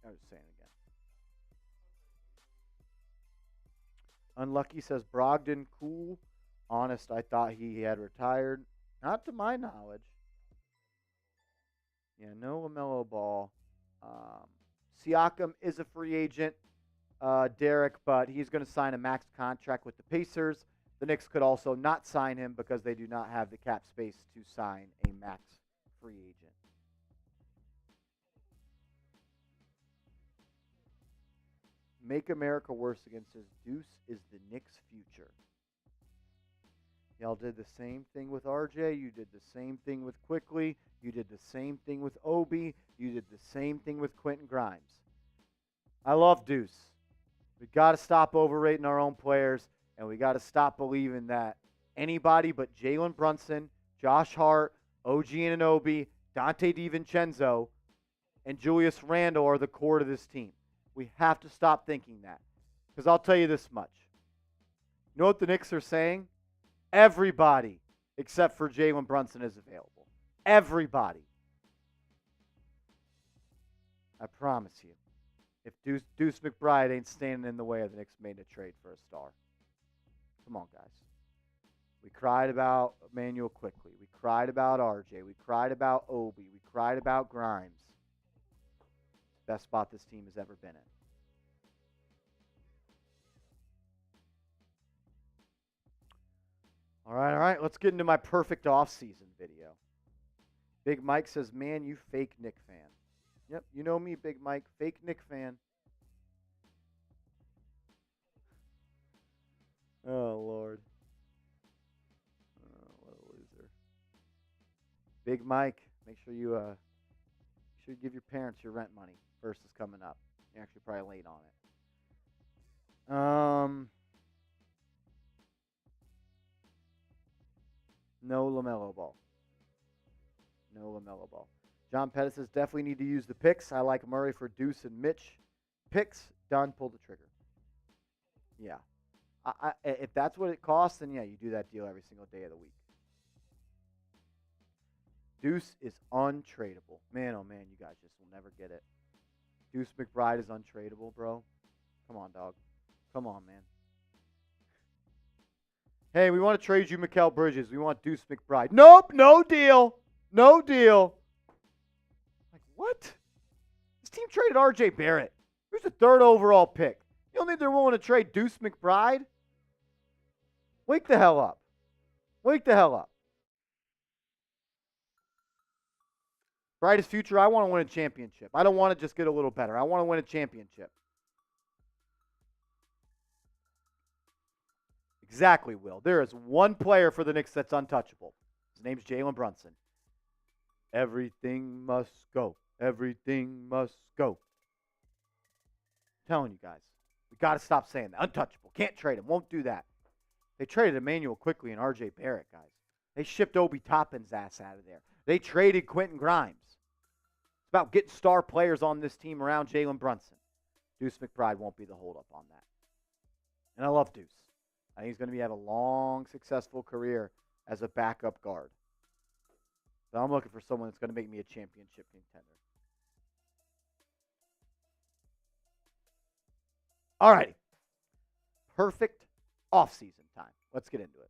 I was saying again. Unlucky says Brogdon, cool. Honest, I thought he had retired. Not to my knowledge. Yeah, no LaMelo Ball. Siakam is a free agent, Derek, but he's going to sign a max contract with the Pacers. The Knicks could also not sign him because they do not have the cap space to sign a max free agent. Make America Worse Again says Deuce is the Knicks' future. Y'all did the same thing with RJ. You did the same thing with Quickly. You did the same thing with Obi. You did the same thing with Quentin Grimes. I love Deuce. We got to stop overrating our own players, and we got to stop believing that anybody but Jalen Brunson, Josh Hart, OG Anunoby, Dante DiVincenzo, and Julius Randle are the core to this team. We have to stop thinking that. Because I'll tell you this much. You know what the Knicks are saying? Everybody except for Jalen Brunson is available. Everybody. I promise you. if Deuce McBride ain't standing in the way of the Knicks making a trade for a star. Come on, guys. We cried about Emmanuel Quickly. We cried about RJ. We cried about Obi. We cried about Grimes. Best spot this team has ever been in. All right. Let's get into my perfect offseason video. Big Mike says, man, you fake Knick fan. Yep, you know me, Big Mike, fake Knick fan. Oh, Lord. Oh, what a loser. Big Mike, make sure you give your parents your rent money. First is coming up. You're actually probably late on it. No LaMelo Ball. No LaMelo Ball. John Pettis says, definitely need to use the picks. I like Murray for Deuce and Mitch. Picks, done, pull the trigger. Yeah. If that's what it costs, then yeah, you do that deal every single day of the week. Deuce is untradeable. Man, oh man, you guys just will never get it. Deuce McBride is untradeable, bro. Come on, dog. Come on, man. Hey, we want to trade you Mikal Bridges. We want Deuce McBride. Nope, no deal. No deal. Like, what? This team traded RJ Barrett. Who's the 3rd overall pick? You don't think they're willing to trade Deuce McBride? Wake the hell up. Wake the hell up. Brightest future, I want to win a championship. I don't want to just get a little better. I want to win a championship. Exactly, Will. There is one player for the Knicks that's untouchable. His name's Jalen Brunson. Everything must go. Everything must go. I'm telling you guys, we got to stop saying that. Untouchable. Can't trade him. Won't do that. They traded Emmanuel Quickly and RJ Barrett, guys. They shipped Obi Toppin's ass out of there. They traded Quentin Grimes. It's about getting star players on this team around Jalen Brunson. Deuce McBride won't be the holdup on that. And I love Deuce. I think he's going to have a long, successful career as a backup guard. So I'm looking for someone that's going to make me a championship contender. All righty. Perfect offseason time. Let's get into it.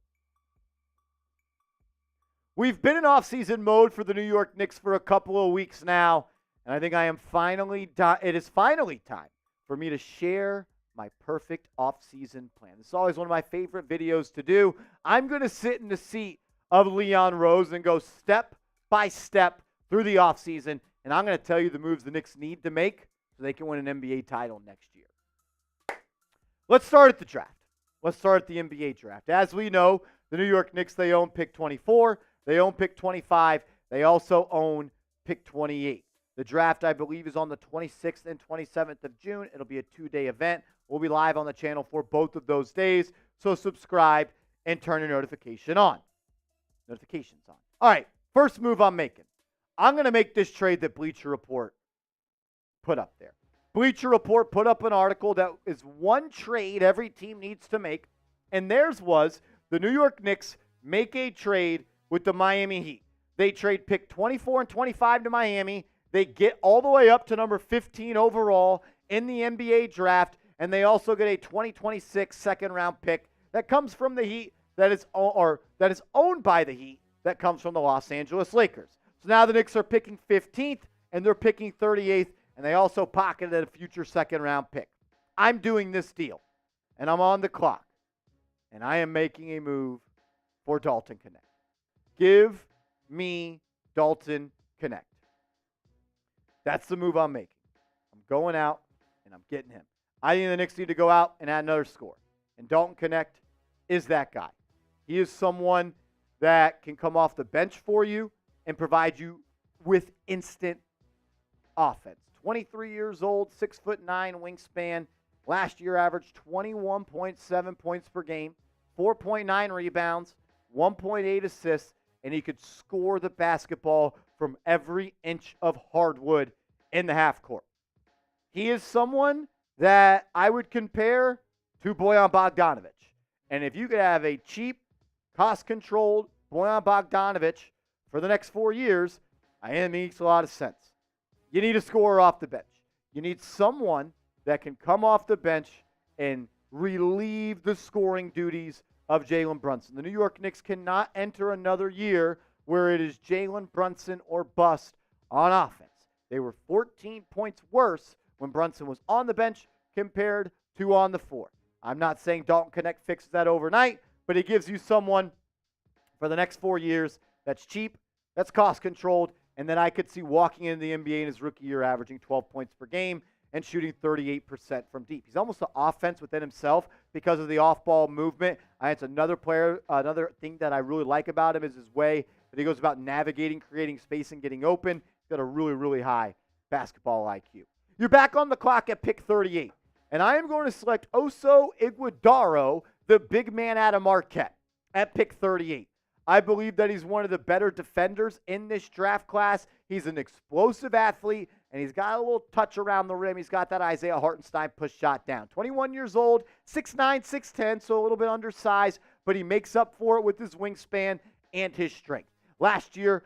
We've been in offseason mode for the New York Knicks for a couple of weeks now, and I think it is finally time for me to share my perfect offseason plan. This is always one of my favorite videos to do. I'm going to sit in the seat of Leon Rose and go step by step through the offseason, and I'm going to tell you the moves the Knicks need to make so they can win an NBA title next year. Let's start at the draft. Let's start at the NBA draft. As we know, the New York Knicks, they own pick 24. They own pick 25. They also own pick 28. The draft, I believe, is on the 26th and 27th of June. It'll be a 2-day event. We'll be live on the channel for both of those days. So subscribe and turn your notifications on. All right, first move I'm making. I'm going to make this trade that Bleacher Report put up there. Bleacher Report put up an article that is one trade every team needs to make, and theirs was the New York Knicks make a trade with the Miami Heat. They trade pick 24 and 25 to Miami. They get all the way up to number 15 overall in the NBA draft, and they also get a 2026 second-round pick that comes from the Heat that is owned by the Heat that comes from the Los Angeles Lakers. So now the Knicks are picking 15th, and they're picking 38th, and they also pocketed a future second-round pick. I'm doing this deal, and I'm on the clock, and I am making a move for Dalton Connect. Give me Dalton Connect. That's the move I'm making. I'm going out, and I'm getting him. I think the Knicks need to go out and add another score. And Dalton Connect is that guy. He is someone that can come off the bench for you and provide you with instant offense. 23 years old, 6'9" wingspan. Last year averaged 21.7 points per game, 4.9 rebounds, 1.8 assists, and he could score the basketball from every inch of hardwood in the half court. He is someone that I would compare to Bojan Bogdanovic. And if you could have a cheap, cost-controlled Bojan Bogdanovic for the next 4 years, I think it makes a lot of sense. You need a scorer off the bench. You need someone that can come off the bench and relieve the scoring duties of Jalen Brunson. The New York Knicks cannot enter another year where it is Jalen Brunson or bust on offense. They were 14 points worse when Brunson was on the bench compared to on the floor. I'm not saying Dalton Connect fixes that overnight, but it gives you someone for the next 4 years that's cheap, that's cost-controlled, and then I could see walking into the NBA in his rookie year averaging 12 points per game and shooting 38% from deep. He's almost an offense within himself because of the off-ball movement. It's another thing that I really like about him is his way that he goes about navigating, creating space, and getting open. He's got a really, really high basketball IQ. You're back on the clock at pick 38, and I am going to select Oso Iguodaro, the big man out of Marquette, at pick 38. I believe that he's one of the better defenders in this draft class. He's an explosive athlete, and he's got a little touch around the rim. He's got that Isaiah Hartenstein push shot down. 21 years old, 6'9", 6'10", so a little bit undersized, but he makes up for it with his wingspan and his strength. Last year,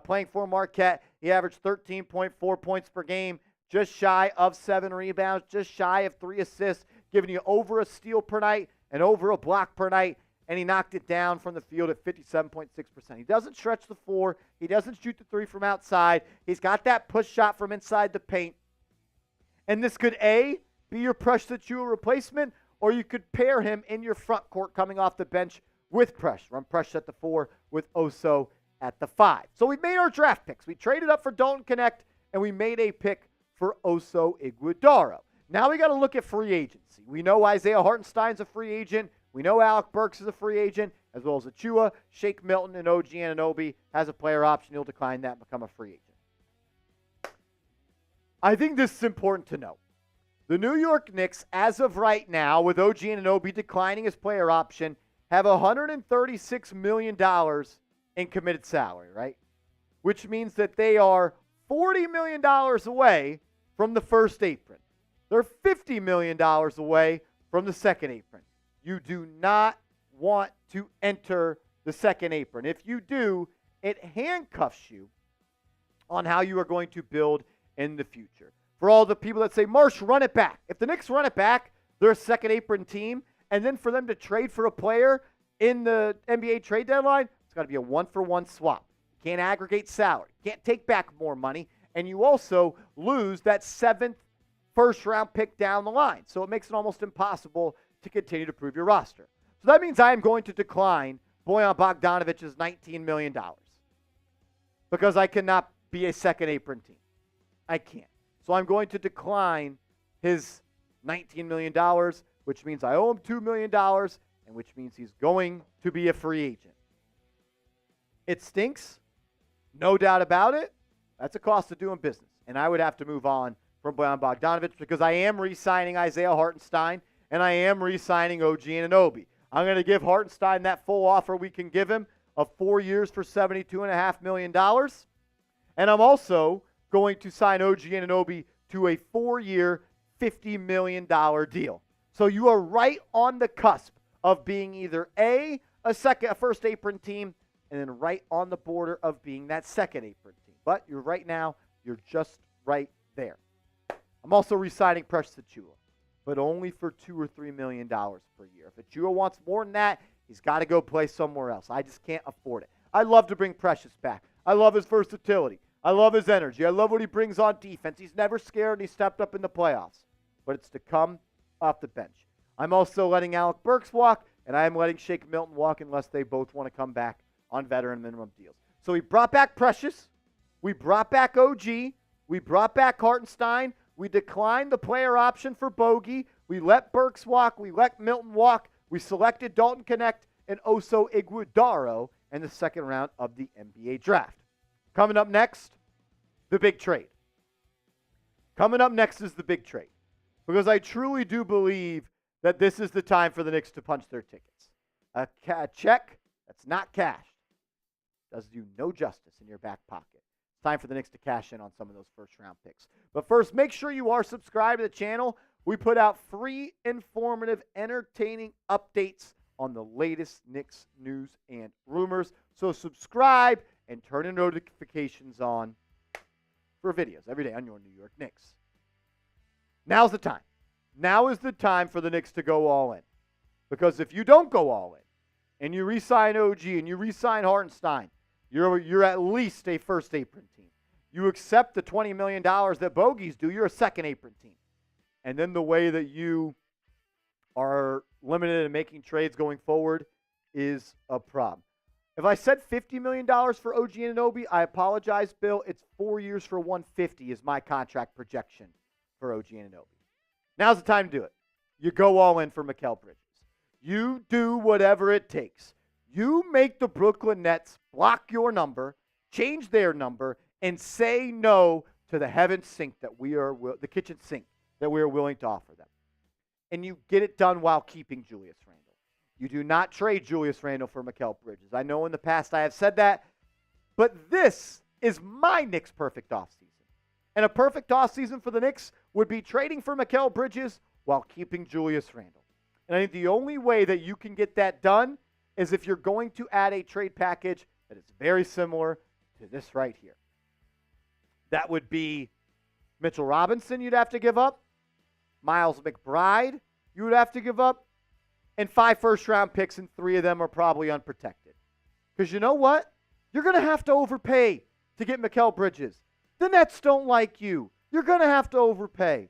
playing for Marquette, he averaged 13.4 points per game, just shy of 7 rebounds, just shy of 3 assists, giving you over a steal per night and over a block per night. And he knocked it down from the field at 57.6%. He doesn't stretch the floor. He doesn't shoot the three from outside. He's got that push shot from inside the paint. And this could, A, be your Precious Achiuwa replacement, or you could pair him in your front court coming off the bench with Precious. Run Precious at the 4 with Oso at the 5. So we made our draft picks. We traded up for Dalton Connect, and we made a pick for Oso Iguodaro. Now we got to look at free agency. We know Isaiah Hartenstein's a free agent. We know Alec Burks is a free agent, as well as Achiuwa, Shake Milton, and OG Anunoby has a player option. He'll decline that and become a free agent. I think this is important to know. The New York Knicks, as of right now, with OG Anunoby declining his player option, have $136 million in committed salary, right? Which means that they are $40 million away from the first apron. They're $50 million away from the second apron. You do not want to enter the second apron. If you do, it handcuffs you on how you are going to build in the future. For all the people that say, Marsh, run it back. If the Knicks run it back, they're a second apron team. And then for them to trade for a player in the NBA trade deadline, it's got to be a one-for-one swap. You can't aggregate salary. You can't take back more money. And you also lose that 7th first-round pick down the line. So it makes it almost impossible to continue to prove your roster. So that means I am going to decline Bojan Bogdanovic's $19 million because I cannot be a second apron team. I can't. So I'm going to decline his $19 million, which means I owe him $2 million, and which means he's going to be a free agent. It stinks, no doubt about it. That's a cost of doing business, and I would have to move on from Bojan Bogdanovic because I am re-signing Isaiah Hartenstein, and I am re-signing OG Anunoby. I'm going to give Hartenstein that full offer we can give him of 4 years for $72.5 million. And I'm also going to sign OG Anunoby to a 4-year, $50 million deal. So you are right on the cusp of being either a first apron team and then right on the border of being that second apron team. But you're just right there. I'm also re-signing Precious Achiuwa, but only for $2 or $3 million per year. If Achiuwa wants more than that, he's got to go play somewhere else. I just can't afford it. I'd love to bring Precious back. I love his versatility. I love his energy. I love what he brings on defense. He's never scared, and he stepped up in the playoffs. But it's to come off the bench. I'm also letting Alec Burks walk, and I am letting Shake Milton walk unless they both want to come back on veteran minimum deals. So we brought back Precious. We brought back OG. We brought back Hartenstein. We declined the player option for Bogey. We let Burks walk. We let Milton walk. We selected Dalton Connect and Oso Iguodaro in the second round of the NBA draft. Coming up next, the big trade. Coming up next is the big trade. Because I truly do believe that this is the time for the Knicks to punch their tickets. A check that's not cashed does you no justice in your back pocket. It's time for the Knicks to cash in on some of those first-round picks. But first, make sure you are subscribed to the channel. We put out free, informative, entertaining updates on the latest Knicks news and rumors. So subscribe and turn your notifications on for videos every day on your New York Knicks. Now's the time. Now is the time for the Knicks to go all in. Because if you don't go all in, and you re-sign OG and you re-sign Hartenstein, you're at least a first apron team. You accept the $20 million that bogeys do, you're a second apron team. And then the way that you are limited in making trades going forward is a problem. If I said $50 million for OG Anunoby, I apologize, Bill. It's 4 years for $150 is my contract projection for OG Anunoby. Now's the time to do it. You go all in for Mikal Bridges. You do whatever it takes. You make the Brooklyn Nets block your number, change their number, and say no to the heaven sink that the kitchen sink that we are willing to offer them. And you get it done while keeping Julius Randle. You do not trade Julius Randle for Mikal Bridges. I know in the past I have said that, but this is my Knicks perfect offseason. And a perfect offseason for the Knicks would be trading for Mikal Bridges while keeping Julius Randle. And I think the only way that you can get that done is if you're going to add a trade package that is very similar to this right here. That would be Mitchell Robinson you'd have to give up, Miles McBride you would have to give up, and 5 first-round picks, and 3 of them are probably unprotected. Because you know what? You're going to have to overpay to get Mikal Bridges. The Nets don't like you. You're going to have to overpay.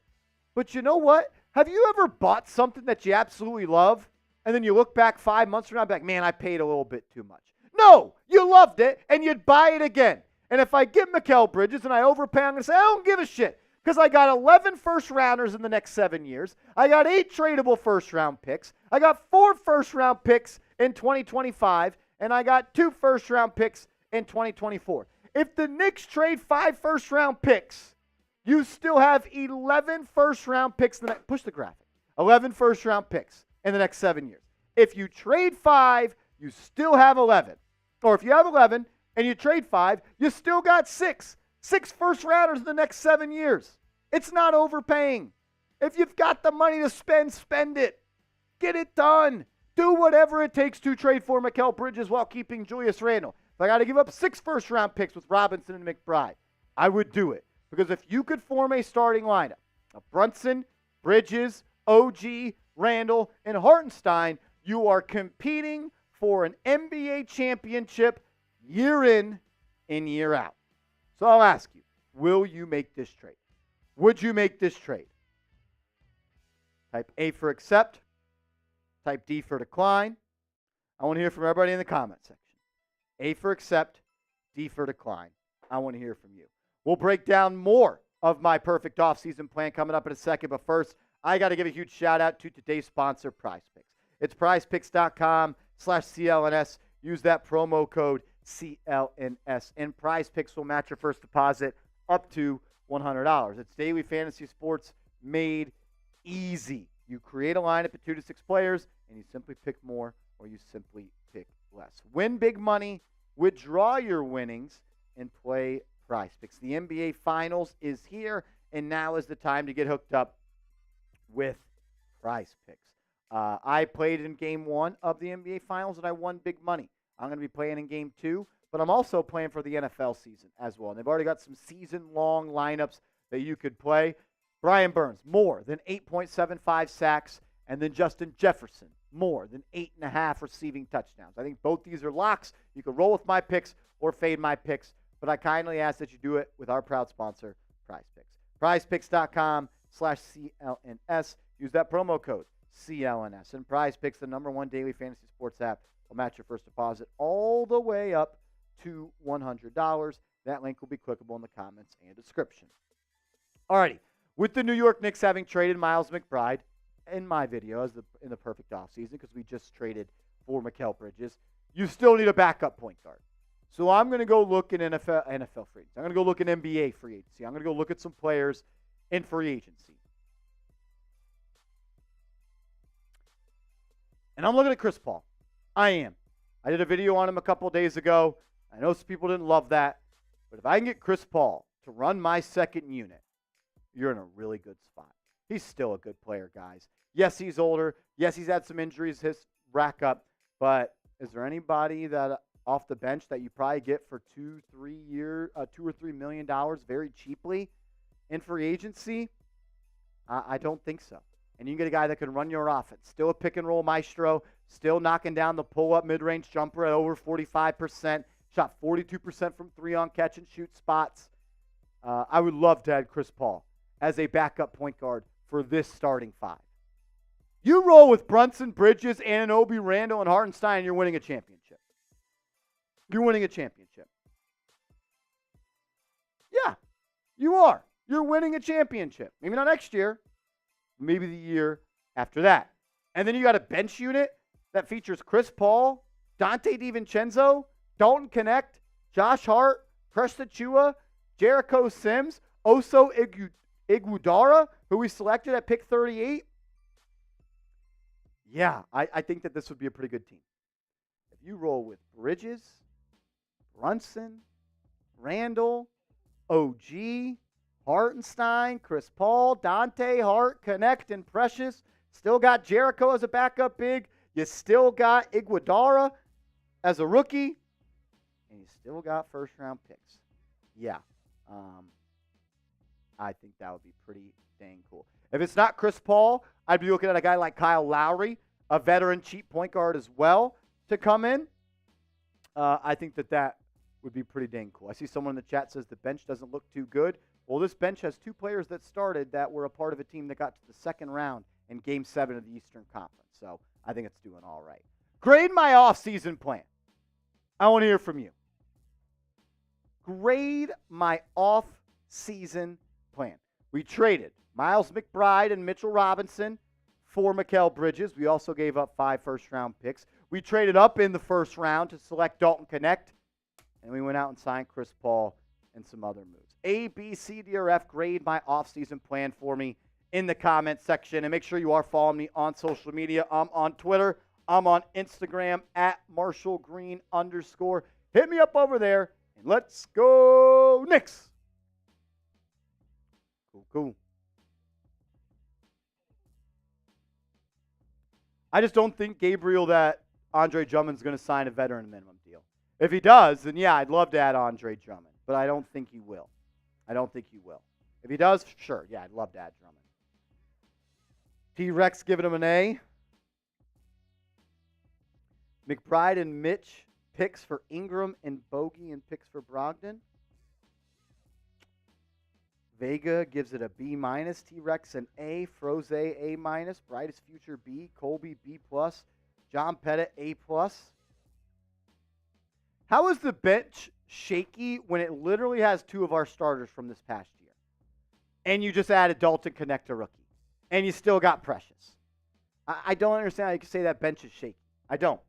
But you know what? Have you ever bought something that you absolutely love, and then you look back 5 months from now and be like, man, I paid a little bit too much? No, you loved it, and you'd buy it again. And if I get Mikal Bridges and I overpay, I'm going to say, I don't give a shit. Because I got 11 first-rounders in the next 7 years. I got 8 tradable first-round picks. I got 4 first-round picks in 2025. And I got 2 first-round picks in 2024. If the Knicks trade 5 first-round picks, you still have 11 first-round picks. Push the graphic. 11 first-round picks in the next 7 years. If you trade 5, you still have 11. Or if you have 11 and you trade 5, you still got 6. 6 first-rounders in the next 7 years. It's not overpaying. If you've got the money to spend, spend it. Get it done. Do whatever it takes to trade for Mikal Bridges while keeping Julius Randle. If I got to give up 6 first-round picks with Robinson and McBride, I would do it. Because if you could form a starting lineup of Brunson, Bridges, OG, Randle, and Hartenstein, you are competing for an NBA championship year in and year out. So I'll ask you, will you make this trade? Would you make this trade? Type A for accept. Type D for decline. I want to hear from everybody in the comment section. A for accept. D for decline. I want to hear from you. We'll break down more of my perfect offseason plan coming up in a second. But first, I got to give a huge shout out to today's sponsor, PrizePicks. It's prizepicks.com/CLNS. Use that promo code CLNS. And PrizePicks will match your first deposit up to $100. It's daily fantasy sports made easy. You create a lineup of 2 to 6 players, and you simply pick more or you simply pick less. Win big money, withdraw your winnings, and play PrizePicks. The NBA Finals is here, and now is the time to get hooked up with PrizePicks. I played in Game 1 of the NBA Finals, and I won big money. I'm going to be playing in Game 2. But I'm also playing for the NFL season as well. And they've already got some season-long lineups that you could play. Brian Burns, more than 8.75 sacks. And then Justin Jefferson, more than 8.5 receiving touchdowns. I think both these are locks. You can roll with my picks or fade my picks. But I kindly ask that you do it with our proud sponsor, PrizePicks. PrizePicks.com/CLNS. Use that promo code, CLNS. And PrizePicks, the #1 daily fantasy sports app, will match your first deposit all the way up to $100. That link will be clickable in the comments and description. Alrighty, with the New York Knicks having traded Miles McBride in my video in the perfect offseason, because we just traded for Mikal Bridges, you still need a backup point guard. So I'm going to go look at NFL free agency. I'm going to go look at NBA free agency. I'm going to go look at some players in free agency. And I'm looking at Chris Paul. I am. I did a video on him a couple days ago. I know some people didn't love that. But if I can get Chris Paul to run my second unit, you're in a really good spot. He's still a good player, guys. Yes, he's older. Yes, he's had some injuries his rack up. But is there anybody that off the bench that you probably get for $2 or $3 million very cheaply in free agency? I don't think so. and you can get a guy that can run your offense. Still a pick-and-roll maestro, still knocking down the pull-up mid-range jumper at over 45%, shot 42% from 3 on catch-and-shoot spots. I would love to add Chris Paul as a backup point guard for this starting 5. You roll with Brunson, Bridges, Anunoby, Randle, and Hartenstein, you're winning a championship. You're winning a championship. Yeah, you are. You're winning a championship. Maybe not next year, maybe the year after that. And then you got a bench unit that features Chris Paul, Dante DiVincenzo, Dalton Connect, Josh Hart, Presta Chua, Jericho Sims, Oso Iguodala, who we selected at pick 38. Yeah, I think that this would be a pretty good team. If you roll with Bridges, Brunson, Randle, OG, Hartenstein, Chris Paul, Dante, Hart, Connect, and Precious. Still got Jericho as a backup big. You still got Iguodala as a rookie. And you still got first-round picks. Yeah. I think that would be pretty dang cool. If it's not Chris Paul, I'd be looking at a guy like Kyle Lowry, a veteran cheap point guard as well, to come in. I think that would be pretty dang cool. I see someone in the chat says the bench doesn't look too good. Well, this bench has 2 players that started that were a part of a team that got to the second round in Game 7 of the Eastern Conference. So I think it's doing all right. Grade my offseason plan. I want to hear from you. Grade my off-season plan. We traded Miles McBride and Mitchell Robinson for Mikal Bridges. We also gave up 5 first-round picks. We traded up in the first round to select Dalton Connect, and we went out and signed Chris Paul and some other moves. A, B, C, D, or F, grade my offseason plan for me in the comment section. And make sure you are following me on social media. I'm on Twitter. I'm on Instagram at @MarshallGreen_. Hit me up over there, and let's go Knicks. Cool. I just don't think, Gabriel, that Andre Drummond's going to sign a veteran minimum deal. If he does, then yeah, I'd love to add Andre Drummond, but I don't think he will. If he does, sure, yeah, I'd love to add Drummond. T-Rex giving him an A. McBride and Mitch, picks for Ingram and Bogey and picks for Brogdon. Vega gives it a B-. T-Rex an A. Froze A-. Brightest Future B. Colby B+. John Pettit A+. How is the bench shaky when it literally has 2 of our starters from this past year? And you just added Dalton Connect, a rookie. And you still got Precious. I don't understand how you can say that bench is shaky. I don't.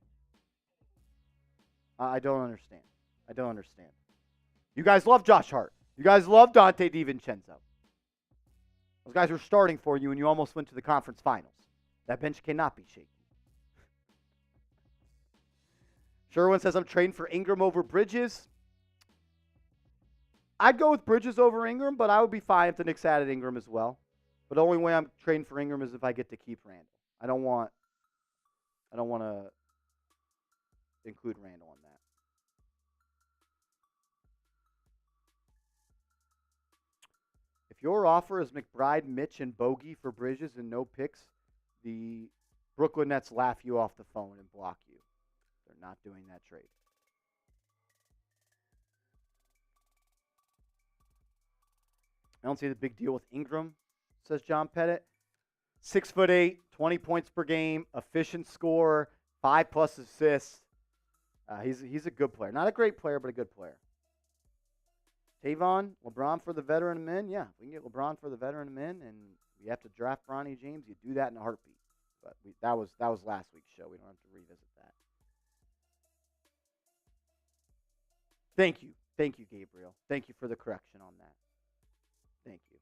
I don't understand. You guys love Josh Hart. You guys love Dante DiVincenzo. Those guys were starting for you, and you almost went to the conference finals. That bench cannot be shaky. Sherwin says, I'm trading for Ingram over Bridges. I'd go with Bridges over Ingram, but I would be fine if the Knicks added Ingram as well. But the only way I'm trading for Ingram is if I get to keep Randle. I don't want to include Randle on that. If your offer is McBride, Mitch, and Bogey for Bridges and no picks, the Brooklyn Nets laugh you off the phone and block you. They're not doing that trade. I don't see the big deal with Ingram, says John Pettit. 6'8", 20 points per game, efficient scorer, 5+ assists. He's a good player. Not a great player, but a good player. Tavon, LeBron for the veteran men. Yeah, we can get LeBron for the veteran men, and we have to draft Bronny James. You do that in a heartbeat. But that was last week's show. We don't have to revisit that. Thank you, Gabriel. Thank you for the correction on that. Thank you.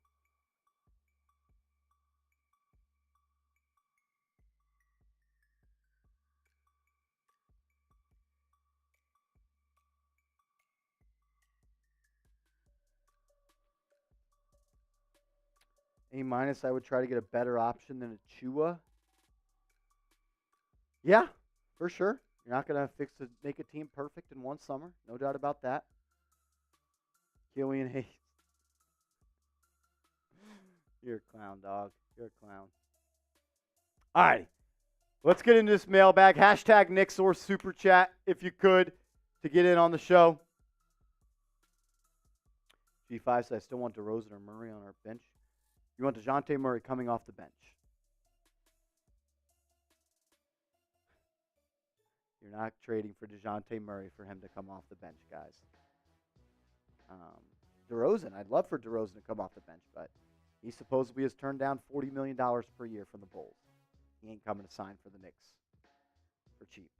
A-, I would try to get a better option than a Chua. Yeah, for sure. You're not going to make a team perfect in one summer. No doubt about that. Killian Hayes. You're a clown, dog. You're a clown. All right. Let's get into this mailbag. Hashtag Knicks or Super Chat, if you could, to get in on the show. G5 says, I still want DeRozan or Murray on our bench. You want Dejounte Murray coming off the bench. You're not trading for Dejounte Murray for him to come off the bench, guys. DeRozan, I'd love for DeRozan to come off the bench, but he supposedly has turned down $40 million per year from the Bulls. He ain't coming to sign for the Knicks for cheap.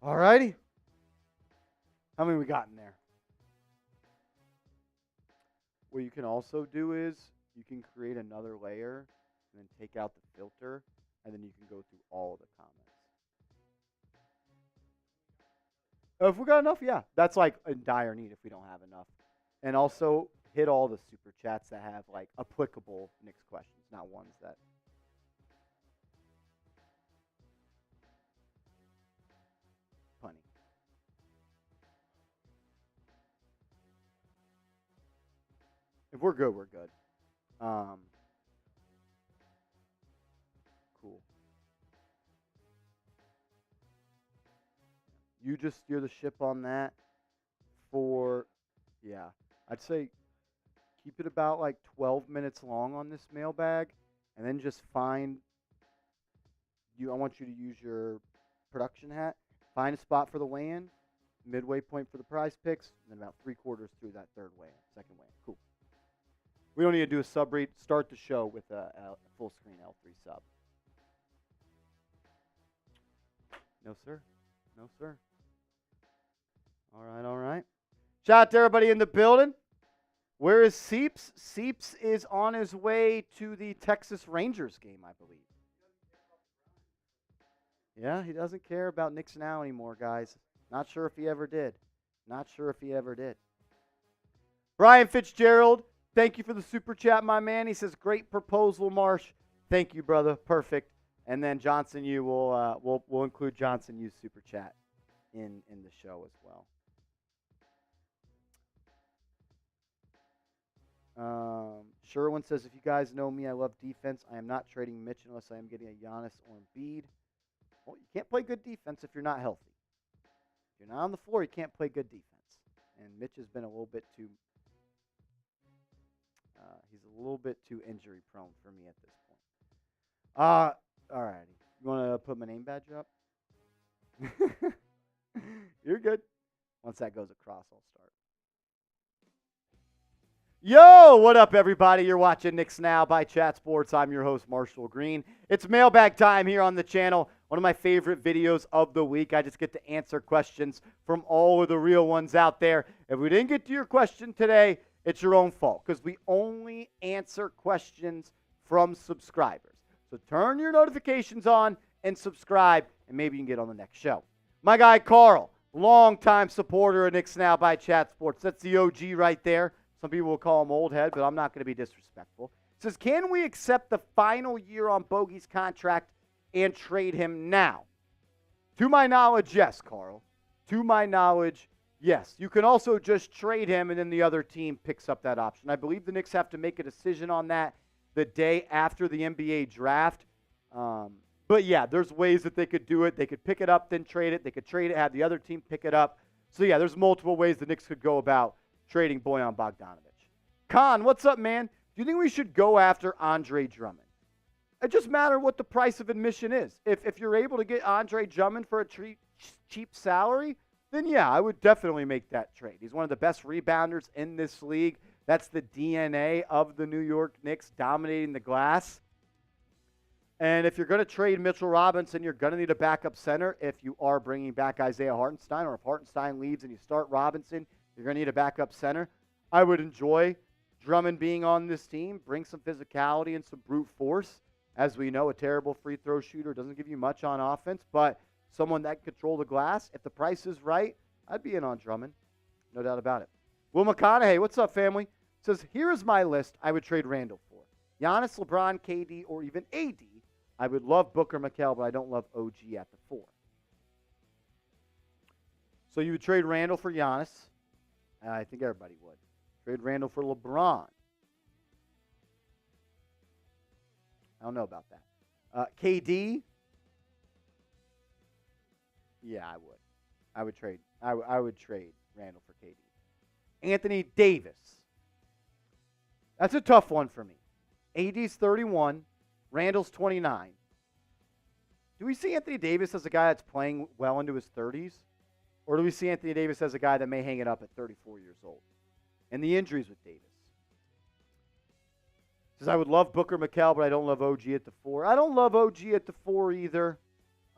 All righty. How many we got in there? What you can also do is you can create another layer and then take out the filter, and then you can go through all of the comments. If we got enough, yeah. That's like in dire need if we don't have enough. And also hit all the super chats that have like applicable Knicks questions, not ones that. Funny. If we're good, we're good. Cool. You just steer the ship on that for, yeah, I'd say keep it about like 12 minutes long on this mailbag, and then just find I want you to use your production hat, find a spot for the weigh-in, midway point for the prize picks, and then about 3/4 through that third weigh-in, second weigh-in. Cool. We don't need to do a sub read. Start the show with a full screen L3 sub. No, sir. No, sir. All right, all right. Shout out to everybody in the building. Where is Seeps? Seeps is on his way to the Texas Rangers game, I believe. Yeah, he doesn't care about Knicks Now anymore, guys. Not sure if he ever did. Not sure if he ever did. Brian Fitzgerald, thank you for the super chat, my man. He says, great proposal, Marsh. Thank you, brother. Perfect. And then Johnson, you will we'll include Johnson U's super chat in the show as well. Sherwin says, if you guys know me, I love defense. I am not trading Mitch unless I am getting a Giannis or Embiid. Well, you can't play good defense if you're not healthy. If you're not on the floor, you can't play good defense. And Mitch has been a little bit too he's a little bit too injury prone for me at this point. All righty. You want to put my name badge up? You're good. Once that goes across, I'll start. Yo, what up, everybody? You're watching Knicks Now by Chat Sports. I'm your host, Marshall Green. It's mailbag time here on the channel. One of my favorite videos of the week. I just get to answer questions from all of the real ones out there. If we didn't get to your question today, it's your own fault because we only answer questions from subscribers. So turn your notifications on and subscribe, and maybe you can get on the next show. My guy, Carl, longtime supporter of Knicks Now by Chat Sports. That's the OG right there. Some people will call him old head, but I'm not going to be disrespectful. Says, can we accept the final year on Bogey's contract and trade him now? To my knowledge, yes, Carl. To my knowledge, yes. You can also just trade him, and then the other team picks up that option. I believe the Knicks have to make a decision on that the day after the NBA draft. But, yeah, there's ways that they could do it. They could pick it up, then trade it. They could trade it, have the other team pick it up. So, yeah, there's multiple ways the Knicks could go about trading Bojan Bogdanovic. Khan, what's up, man? Do you think we should go after Andre Drummond? It just matters what the price of admission is. If you're able to get Andre Drummond for a cheap salary, then yeah, I would definitely make that trade. He's one of the best rebounders in this league. That's the DNA of the New York Knicks, dominating the glass. And if you're going to trade Mitchell Robinson, you're going to need a backup center if you are bringing back Isaiah Hartenstein, or if Hartenstein leaves and you start Robinson, you're going to need a backup center. I would enjoy Drummond being on this team, bring some physicality and some brute force. As we know, a terrible free throw shooter doesn't give you much on offense, but someone that can control the glass. If the price is right, I'd be in on Drummond. No doubt about it. Will McConaughey, what's up, family? Says, here is my list I would trade Randle for. Giannis, LeBron, KD, or even AD. I would love Booker, Mikal, but I don't love OG at the 4. So you would trade Randle for Giannis. I think everybody would. Trade Randle for LeBron. I don't know about that. KD. Yeah, I would. I would trade. I would trade Randle for KD. Anthony Davis. That's a tough one for me. AD's 31. Randle's 29. Do we see Anthony Davis as a guy that's playing well into his 30s? Or do we see Anthony Davis as a guy that may hang it up at 34 years old? And the injuries with Davis. Says, I would love Booker McHale, but I don't love OG at the 4. I don't love OG at the 4 either.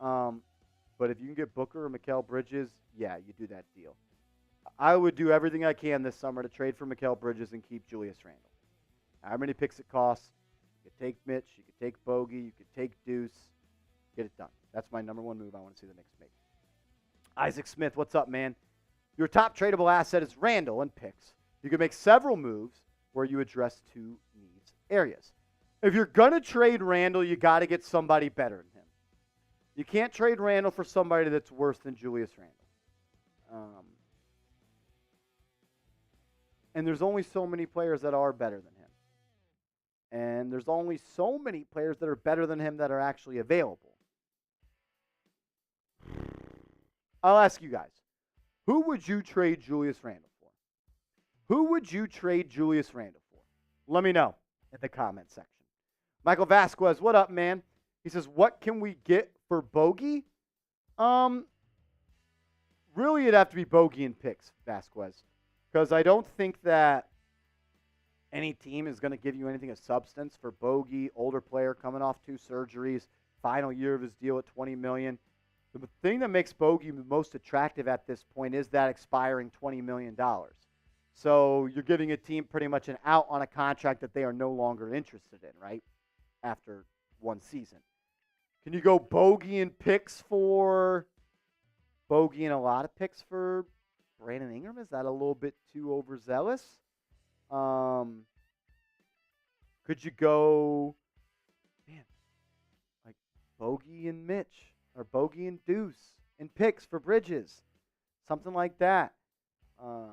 But if you can get Booker or Mikal Bridges, yeah, you do that deal. I would do everything I can this summer to trade for Mikal Bridges and keep Julius Randle. How many picks it costs? You could take Mitch, you could take Bogey, you could take Deuce. Get it done. That's my number one move I want to see the Knicks make. Isaac Smith, what's up, man? Your top tradable asset is Randle and picks. You can make several moves where you address two needs areas. If you're going to trade Randle, you got to get somebody better than him. You can't trade Randle for somebody that's worse than Julius Randle. And there's only so many players that are better than him. And there's only so many players that are better than him that are actually available. I'll ask you guys, who would you trade Julius Randle for? Who would you trade Julius Randle for? Let me know in the comment section. Michael Vasquez, what up, man? He says, what can we get for Bogey? Really, it'd have to be Bogey and picks, Vasquez. Because I don't think that any team is going to give you anything of substance for Bogey, older player coming off 2 surgeries, final year of his deal at $20 million. The thing that makes Bogey the most attractive at this point is that expiring $20 million. So you're giving a team pretty much an out on a contract that they are no longer interested in, right? After one season. Can you go Bogey and picks for Bogey and a lot of picks for Brandon Ingram? Is that a little bit too overzealous? Could you go, man, like Bogey and Mitch or Bogey and Deuce and picks for Bridges? Something like that. I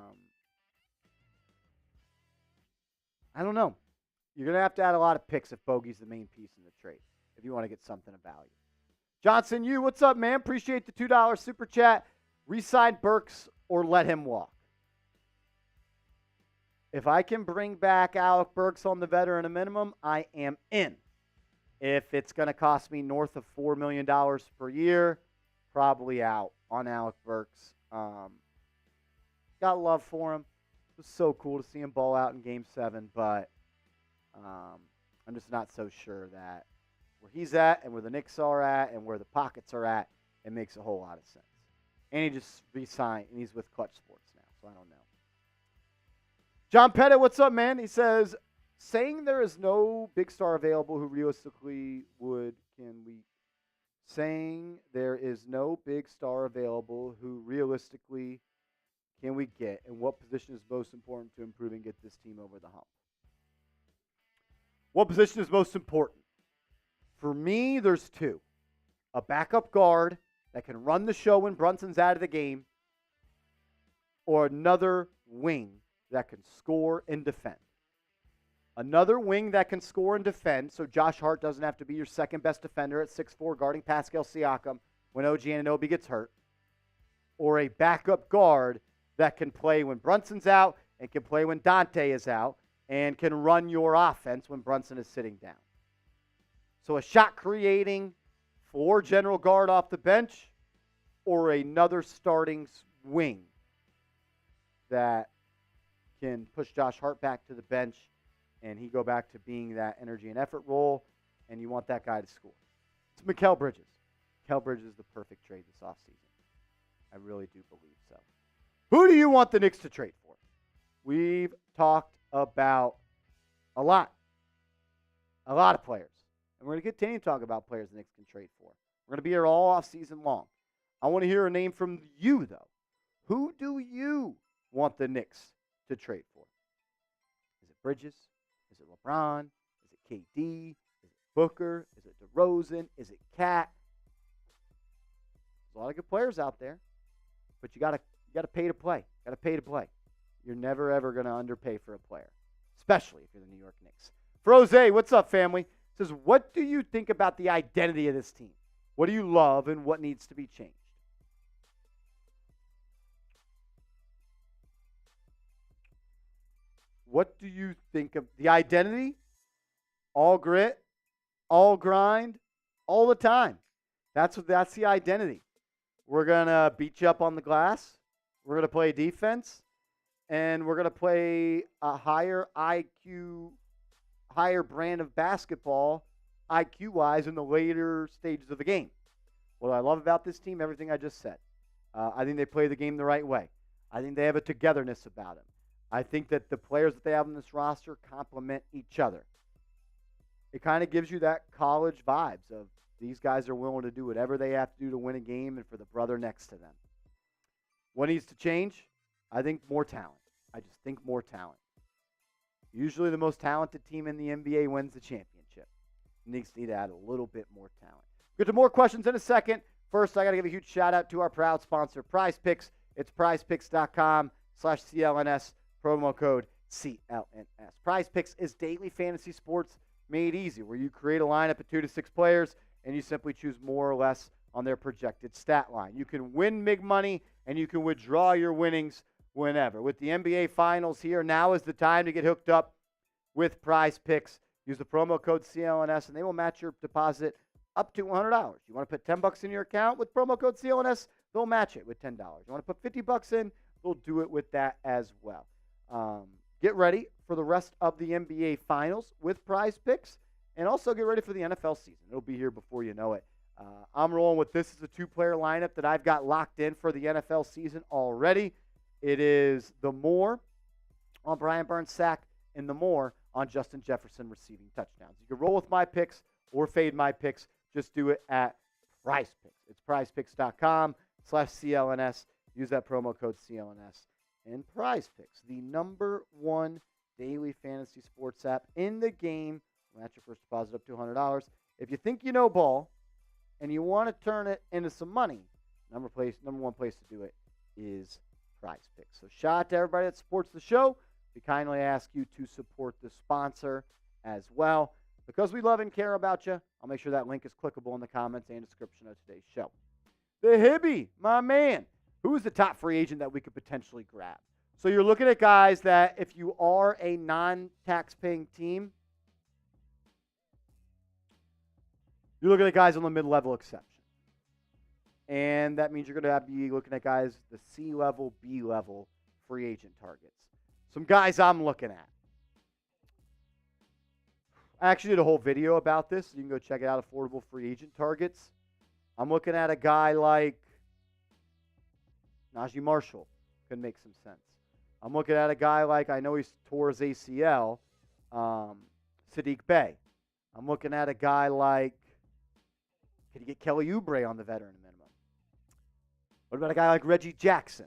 don't know. You're going to have to add a lot of picks if Bogey's the main piece in the trade if you want to get something of value. Johnson, what's up, man? Appreciate the $2 super chat. Re-sign Burks or let him walk. If I can bring back Alec Burks on the veteran minimum, I am in. If it's going to cost me north of $4 million per year, probably out on Alec Burks. Got love for him. It was so cool to see him ball out in Game 7, but I'm just not so sure that where he's at and where the Knicks are at and where the pockets are at, it makes a whole lot of sense. And he just re-signed, and he's with Clutch Sports now, so I don't know. John Pettit, what's up, man? He says, saying there is no big star available who realistically can we get, and what position is most important to improve and get this team over the hump? What position is most important? For me, there's 2. A backup guard that can run the show when Brunson's out of the game, or another wing that can score and defend. Another wing that can score and defend, so Josh Hart doesn't have to be your second best defender at 6'4", guarding Pascal Siakam when OG Anunoby gets hurt. Or a backup guard that can play when Brunson's out and can play when Dante is out and can run your offense when Brunson is sitting down. So a shot creating 4 general guard off the bench or another starting wing that can push Josh Hart back to the bench and he go back to being that energy and effort role, and you want that guy to score. It's Mikal Bridges. Mikal Bridges is the perfect trade this offseason. I really do believe so. Who do you want the Knicks to trade for? We've talked about a lot of players. And we're going to continue to talk about players the Knicks can trade for. We're going to be here all offseason long. I want to hear a name from you, though. Who do you want the Knicks to trade for? Is it Bridges? Is it LeBron? Is it KD? Is it Booker? Is it DeRozan? Is it Cat? There's a lot of good players out there, but you got to You got to pay to play. Got to pay to play. You're never, ever going to underpay for a player, especially if you're the New York Knicks. Froze, what's up, family? Says, what do you think about the identity of this team? What do you love and what needs to be changed? What do you think of the identity? All grit, all grind, all the time. That's the identity. We're going to beat you up on the glass. We're going to play defense. And we're going to play a higher IQ, higher brand of basketball, IQ-wise, in the later stages of the game. What I love about this team, everything I just said. I think they play the game the right way. I think they have a togetherness about them. I think that the players that they have on this roster complement each other. It kind of gives you that college vibes of these guys are willing to do whatever they have to do to win a game and for the brother next to them. What needs to change? I think more talent. I just think more talent. Usually the most talented team in the NBA wins the championship. Knicks need to add a little bit more talent. We'll get to more questions in a second. First, I got to give a huge shout out to our proud sponsor, Prize Picks. It's prizepicks.com/CLNS, promo code CLNS. Prize Picks is daily fantasy sports made easy, where you create a lineup of 2 to 6 players and you simply choose more or less on their projected stat line. You can win big money and you can withdraw your winnings whenever. With the NBA Finals here, now is the time to get hooked up with Prize Picks. Use the promo code CLNS and they will match your deposit up to $100. You want to put $10 in your account with promo code CLNS, they'll match it with $10. You want to put $50 in, they'll do it with that as well. Get ready for the rest of the NBA Finals with Prize Picks, and also get ready for the NFL season. It'll be here before you know it. I'm rolling with this as a 2-player lineup that I've got locked in for the NFL season already. It is the Moore on Brian Burns' sack and the Moore on Justin Jefferson receiving touchdowns. You can roll with my picks or fade my picks. Just do it at Prize Picks. It's prizepicks.com/CLNS. Use that promo code CLNS. And Prize Picks, the #1 daily fantasy sports app in the game. Match your first deposit up to $100. If you think you know ball and you want to turn it into some money, number one place to do it is Prize Picks. So shout out to everybody that supports the show. We kindly ask you to support the sponsor as well. Because we love and care about you, I'll make sure that link is clickable in the comments and description of today's show. The Hibby, my man. Who is the top free agent that we could potentially grab? So you're looking at guys that if you are a non-tax-paying team, you're looking at guys on the mid-level exception. And that means you're going to be looking at guys, the C-level, B-level free agent targets. Some guys I'm looking at. I actually did a whole video about this. You can go check it out, affordable free agent targets. I'm looking at a guy like Najee Marshall. Could make some sense. I'm looking at a guy like, I know he's tore his ACL, Sadiq Bey. I'm looking at a guy like, could you get Kelly Oubre on the veteran minimum? What about a guy like Reggie Jackson?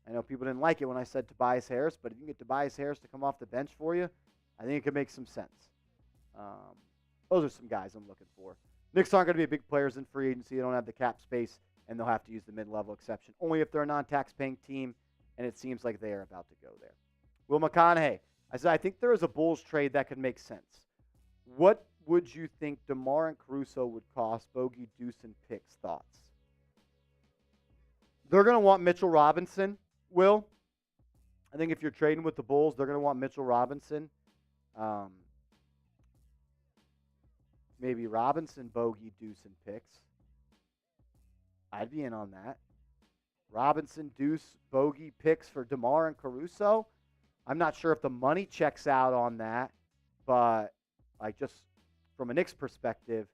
I know people didn't like it when I said Tobias Harris, but if you can get Tobias Harris to come off the bench for you, I think it could make some sense. Those are some guys I'm looking for. Knicks aren't going to be big players in free agency. They don't have the cap space, and they'll have to use the mid-level exception, only if they're a non-tax-paying team, and it seems like they are about to go there. Will McConaughey. I said, I think there is a Bulls trade that could make sense. What would you think DeMar and Caruso would cost? Bogey, Deuce, and picks. Thoughts? They're going to want Mitchell Robinson, Will. I think if you're trading with the Bulls, they're going to want Mitchell Robinson. Maybe Robinson, Bogey, Deuce, and picks. I'd be in on that. Robinson, Deuce, Bogey, picks for DeMar and Caruso. I'm not sure if the money checks out on that, but like just from a Knicks perspective,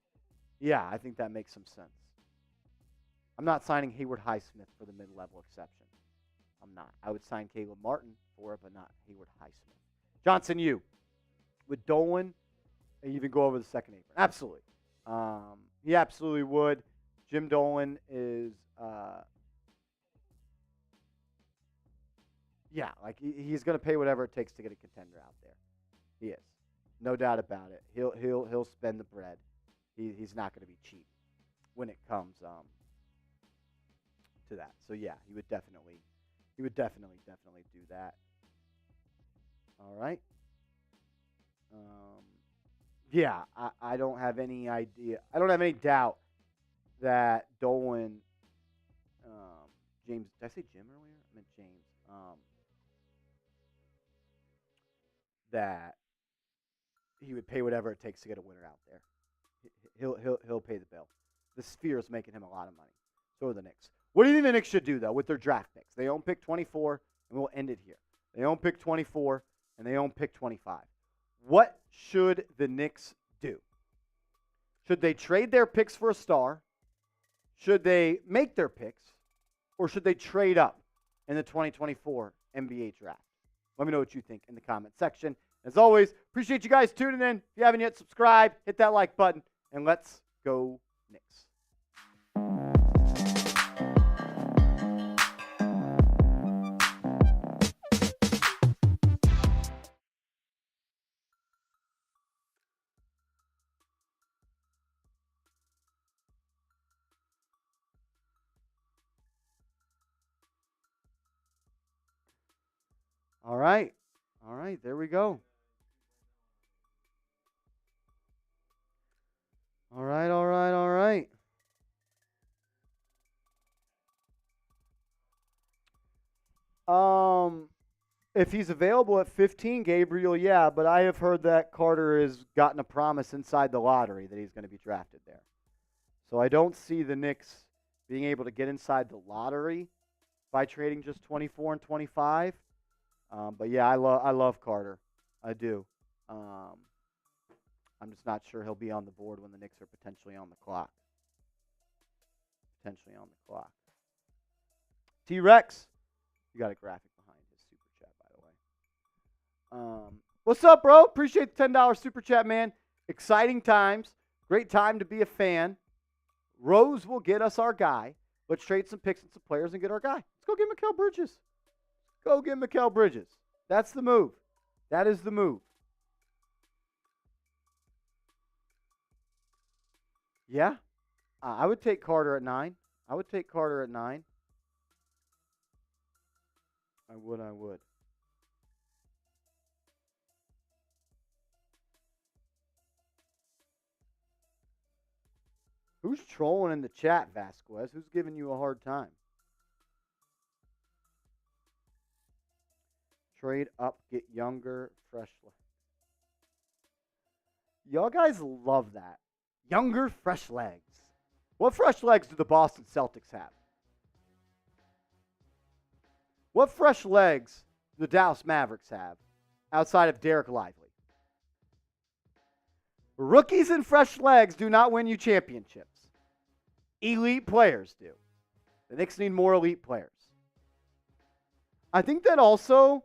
yeah, I think that makes some sense. I'm not signing Hayward Highsmith for the mid-level exception. I'm not. I would sign Caleb Martin for it, but not Hayward Highsmith. Johnson, you. Would Dolan even go over the second apron? Absolutely. He absolutely would. Jim Dolan is, he's going to pay whatever it takes to get a contender out there. He is, no doubt about it. He'll spend the bread. He's not going to be cheap when it comes to to that. So yeah, he would definitely do that. All right. Yeah, I don't have any idea. I don't have any doubt that Dolan, James, did I say Jim earlier? I meant James. That he would pay whatever it takes to get a winner out there. He'll pay the bill. The Sphere is making him a lot of money. So are the Knicks. What do you think the Knicks should do, though, with their draft picks? They own pick 24, and we'll end it here. They own pick 24, and they own pick 25. What should the Knicks do? Should they trade their picks for a star? Should they make their picks? Or should they trade up in the 2024 NBA draft? Let me know what you think in the comment section. As always, appreciate you guys tuning in. If you haven't yet subscribed, hit that like button, and let's go Knicks. All right. All right, there we go. All right, all right, all right. If he's available at 15, Gabriel, yeah, but I have heard that Carter has gotten a promise inside the lottery that he's going to be drafted there. So I don't see the Knicks being able to get inside the lottery by trading just 24 and 25. But yeah, I love Carter. I do. I'm just not sure he'll be on the board when the Knicks are potentially on the clock. T-Rex, you got a graphic behind his super chat, by the way. What's up, bro? Appreciate the $10 super chat, man. Exciting times. Great time to be a fan. Rose will get us our guy. Let's trade some picks and some players and get our guy. Let's go get Mikal Bridges. That's the move. That is the move. Yeah. I would take Carter at 9. I would. Who's trolling in the chat, Vasquez? Who's giving you a hard time? Trade up, get younger, fresh legs. Y'all guys love that. Younger, fresh legs. What fresh legs do the Boston Celtics have? What fresh legs do the Dallas Mavericks have outside of Derek Lively? Rookies and fresh legs do not win you championships. Elite players do. The Knicks need more elite players. I think that also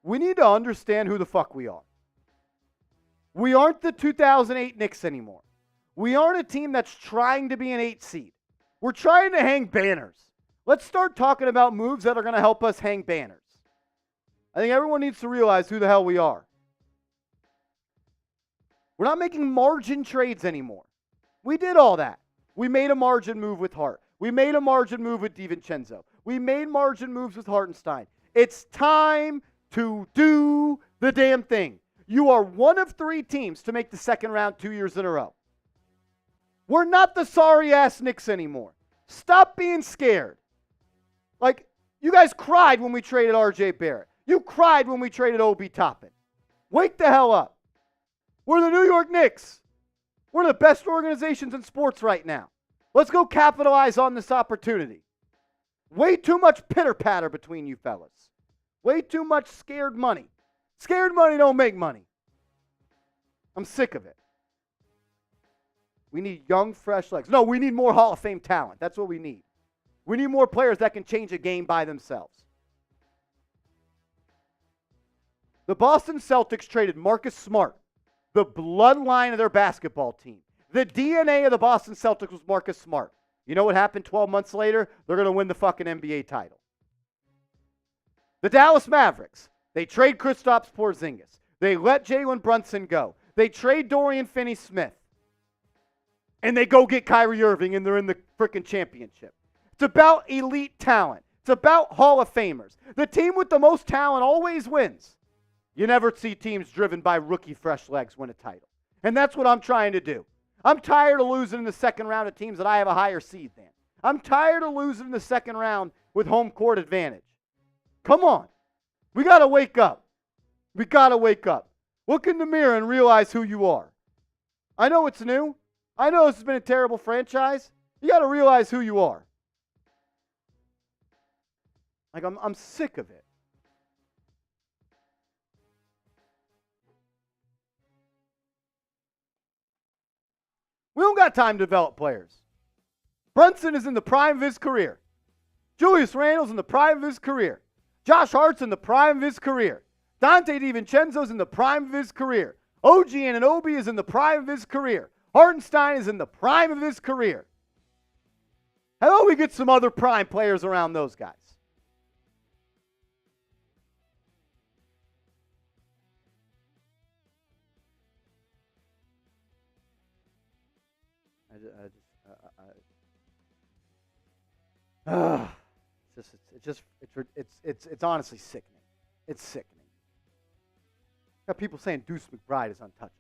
we need to understand who the fuck we are. We aren't the 2008 Knicks anymore. We aren't a team that's trying to be an 8 seed. We're trying to hang banners. Let's start talking about moves that are going to help us hang banners. I think everyone needs to realize who the hell we are. We're not making margin trades anymore. We did all that. We made a margin move with Hart. We made a margin move with DiVincenzo. We made margin moves with Hartenstein. It's time to do the damn thing. You are one of 3 teams to make the second round 2 years in a row. We're not the sorry-ass Knicks anymore. Stop being scared. Like, you guys cried when we traded R.J. Barrett. You cried when we traded Obi Toppin. Wake the hell up. We're the New York Knicks. We're the best organizations in sports right now. Let's go capitalize on this opportunity. Way too much pitter-patter between you fellas. Way too much scared money. Scared money don't make money. I'm sick of it. We need young, fresh legs. No, we need more Hall of Fame talent. That's what we need. We need more players that can change a game by themselves. The Boston Celtics traded Marcus Smart, the bloodline of their basketball team. The DNA of the Boston Celtics was Marcus Smart. You know what happened 12 months later? They're going to win the fucking NBA title. The Dallas Mavericks, they trade Kristaps Porzingis. They let Jalen Brunson go. They trade Dorian Finney-Smith. And they go get Kyrie Irving, and they're in the freaking championship. It's about elite talent. It's about Hall of Famers. The team with the most talent always wins. You never see teams driven by rookie fresh legs win a title. And that's what I'm trying to do. I'm tired of losing in the second round to teams that I have a higher seed than. I'm tired of losing in the second round with home court advantage. Come on. We got to wake up. We got to wake up. Look in the mirror and realize who you are. I know it's new. I know this has been a terrible franchise. You got to realize who you are. Like, I'm sick of it. We don't got time to develop players. Brunson is in the prime of his career. Julius Randle's in the prime of his career. Josh Hart's in the prime of his career. Dante DiVincenzo's in the prime of his career. OG Anunoby is in the prime of his career. Hartenstein is in the prime of his career. How about we get some other prime players around those guys? It's honestly sickening. It's sickening. Got people saying Deuce McBride is untouchable.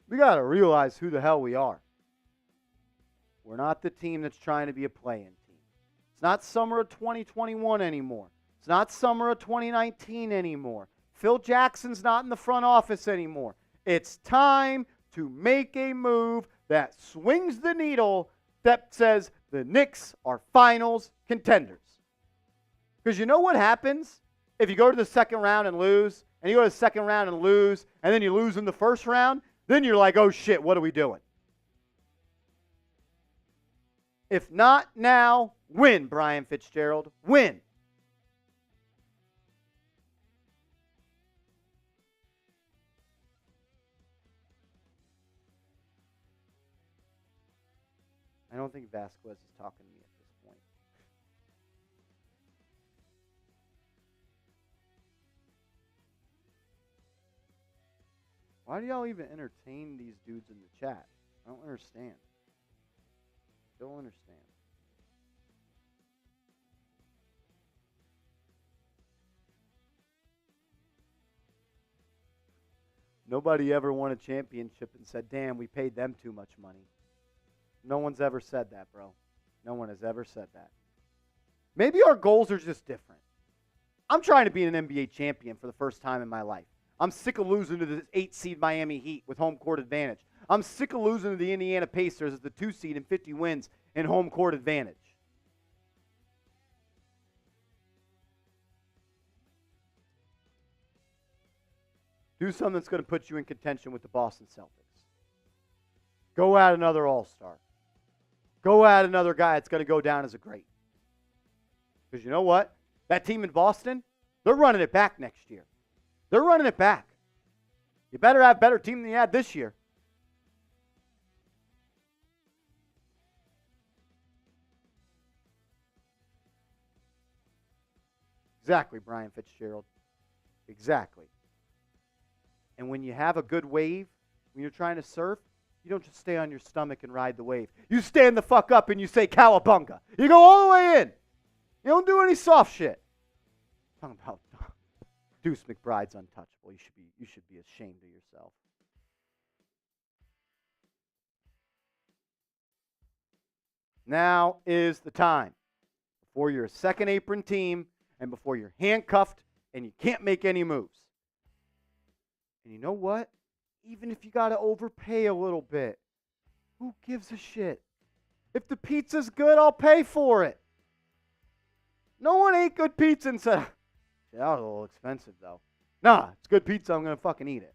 We got to realize who the hell we are. We're not the team that's trying to be a play-in team. It's not summer of 2021 anymore. It's not summer of 2019 anymore. Phil Jackson's not in the front office anymore. It's time to make a move that swings the needle that says the Knicks are finals contenders. Because you know what happens if you go to the second round and lose, and you go to the second round and lose, and then you lose in the first round? Then you're like, oh shit, what are we doing? If not now, win, Brian Fitzgerald. Win. I don't think Vasquez is talking to me at this point. Why do y'all even entertain these dudes in the chat? I don't understand. Don't understand. Nobody ever won a championship and said, damn, we paid them too much money. No one's ever said that, bro. No one has ever said that. Maybe our goals are just different. I'm trying to be an NBA champion for the first time in my life. I'm sick of losing to the 8-seed Miami Heat with home court advantage. I'm sick of losing to the Indiana Pacers as the 2-seed and 50 wins in home court advantage. Do something that's going to put you in contention with the Boston Celtics. Go at another all-star. Go at another guy that's going to go down as a great. Because you know what? That team in Boston, they're running it back next year. They're running it back. You better have a better team than you had this year. Exactly, Brian Fitzgerald. Exactly. And when you have a good wave, when you're trying to surf, you don't just stay on your stomach and ride the wave. You stand the fuck up and you say cowabunga. You go all the way in. You don't do any soft shit. Talking about Deuce McBride's untouchable. You should be ashamed of yourself. Now is the time. Before you're a second apron team and before you're handcuffed and you can't make any moves. And you know what? Even if you got to overpay a little bit, who gives a shit? If the pizza's good, I'll pay for it. No one ate good pizza and said, that was a little expensive, though. Nah, it's good pizza. I'm going to fucking eat it.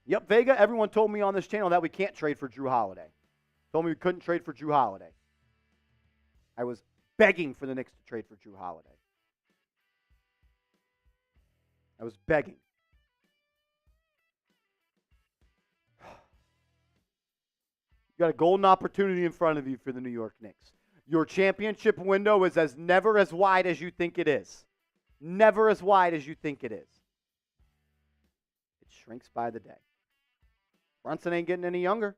Yep, Vega, everyone told me on this channel that we can't trade for Drew Holiday. Told me we couldn't trade for Drew Holiday. I was begging for the Knicks to trade for Drew Holiday. I was begging. You got a golden opportunity in front of you for the New York Knicks. Your championship window is never as wide as you think it is. Never as wide as you think it is. It shrinks by the day. Brunson ain't getting any younger.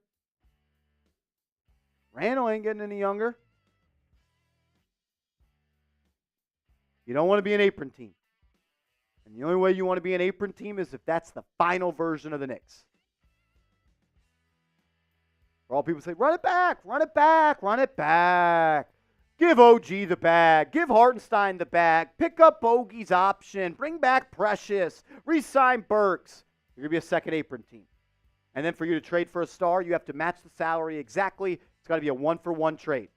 Randle ain't getting any younger. You don't want to be an apron team. And the only way you want to be an apron team is if that's the final version of the Knicks. For all people say, run it back, run it back, run it back. Give OG the bag. Give Hartenstein the bag. Pick up Bogey's option. Bring back Precious. Re-sign Burks. You're going to be a second apron team. And then for you to trade for a star, you have to match the salary exactly. It's got to be a one-for-one trade.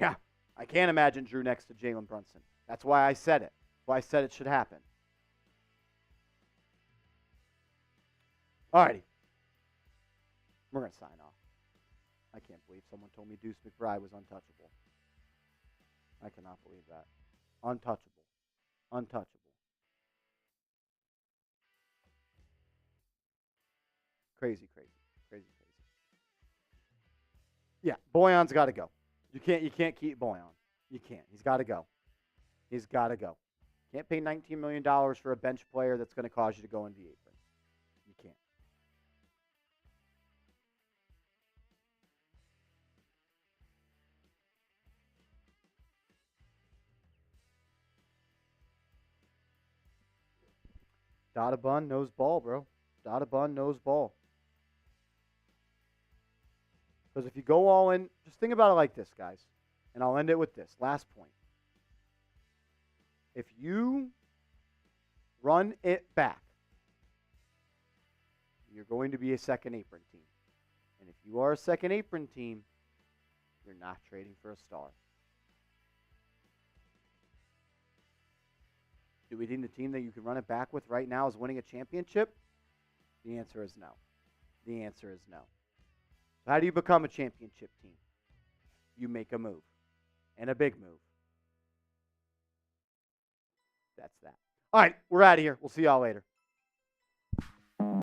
Yeah, I can't imagine Drew next to Jalen Brunson. That's why I said it. That's why I said it should happen. All righty. We're going to sign off. I can't believe someone told me Deuce McBride was untouchable. I cannot believe that. Untouchable. Untouchable. Crazy, crazy, crazy, crazy. Yeah, Boyan's got to go. You can't keep Boyan. You can't. He's got to go. He's got to go. Can't pay $19 million for a bench player that's going to cause you to go in the apron. You can't. Toppin knows ball, bro. Toppin knows ball. Because if you go all in, just think about it like this, guys. And I'll end it with this. Last point. If you run it back, you're going to be a second apron team. And if you are a second apron team, you're not trading for a star. Do we think the team that you can run it back with right now is winning a championship? The answer is no. The answer is no. So how do you become a championship team? You make a move. And a big move. That's that. All right, we're out of here. We'll see y'all later.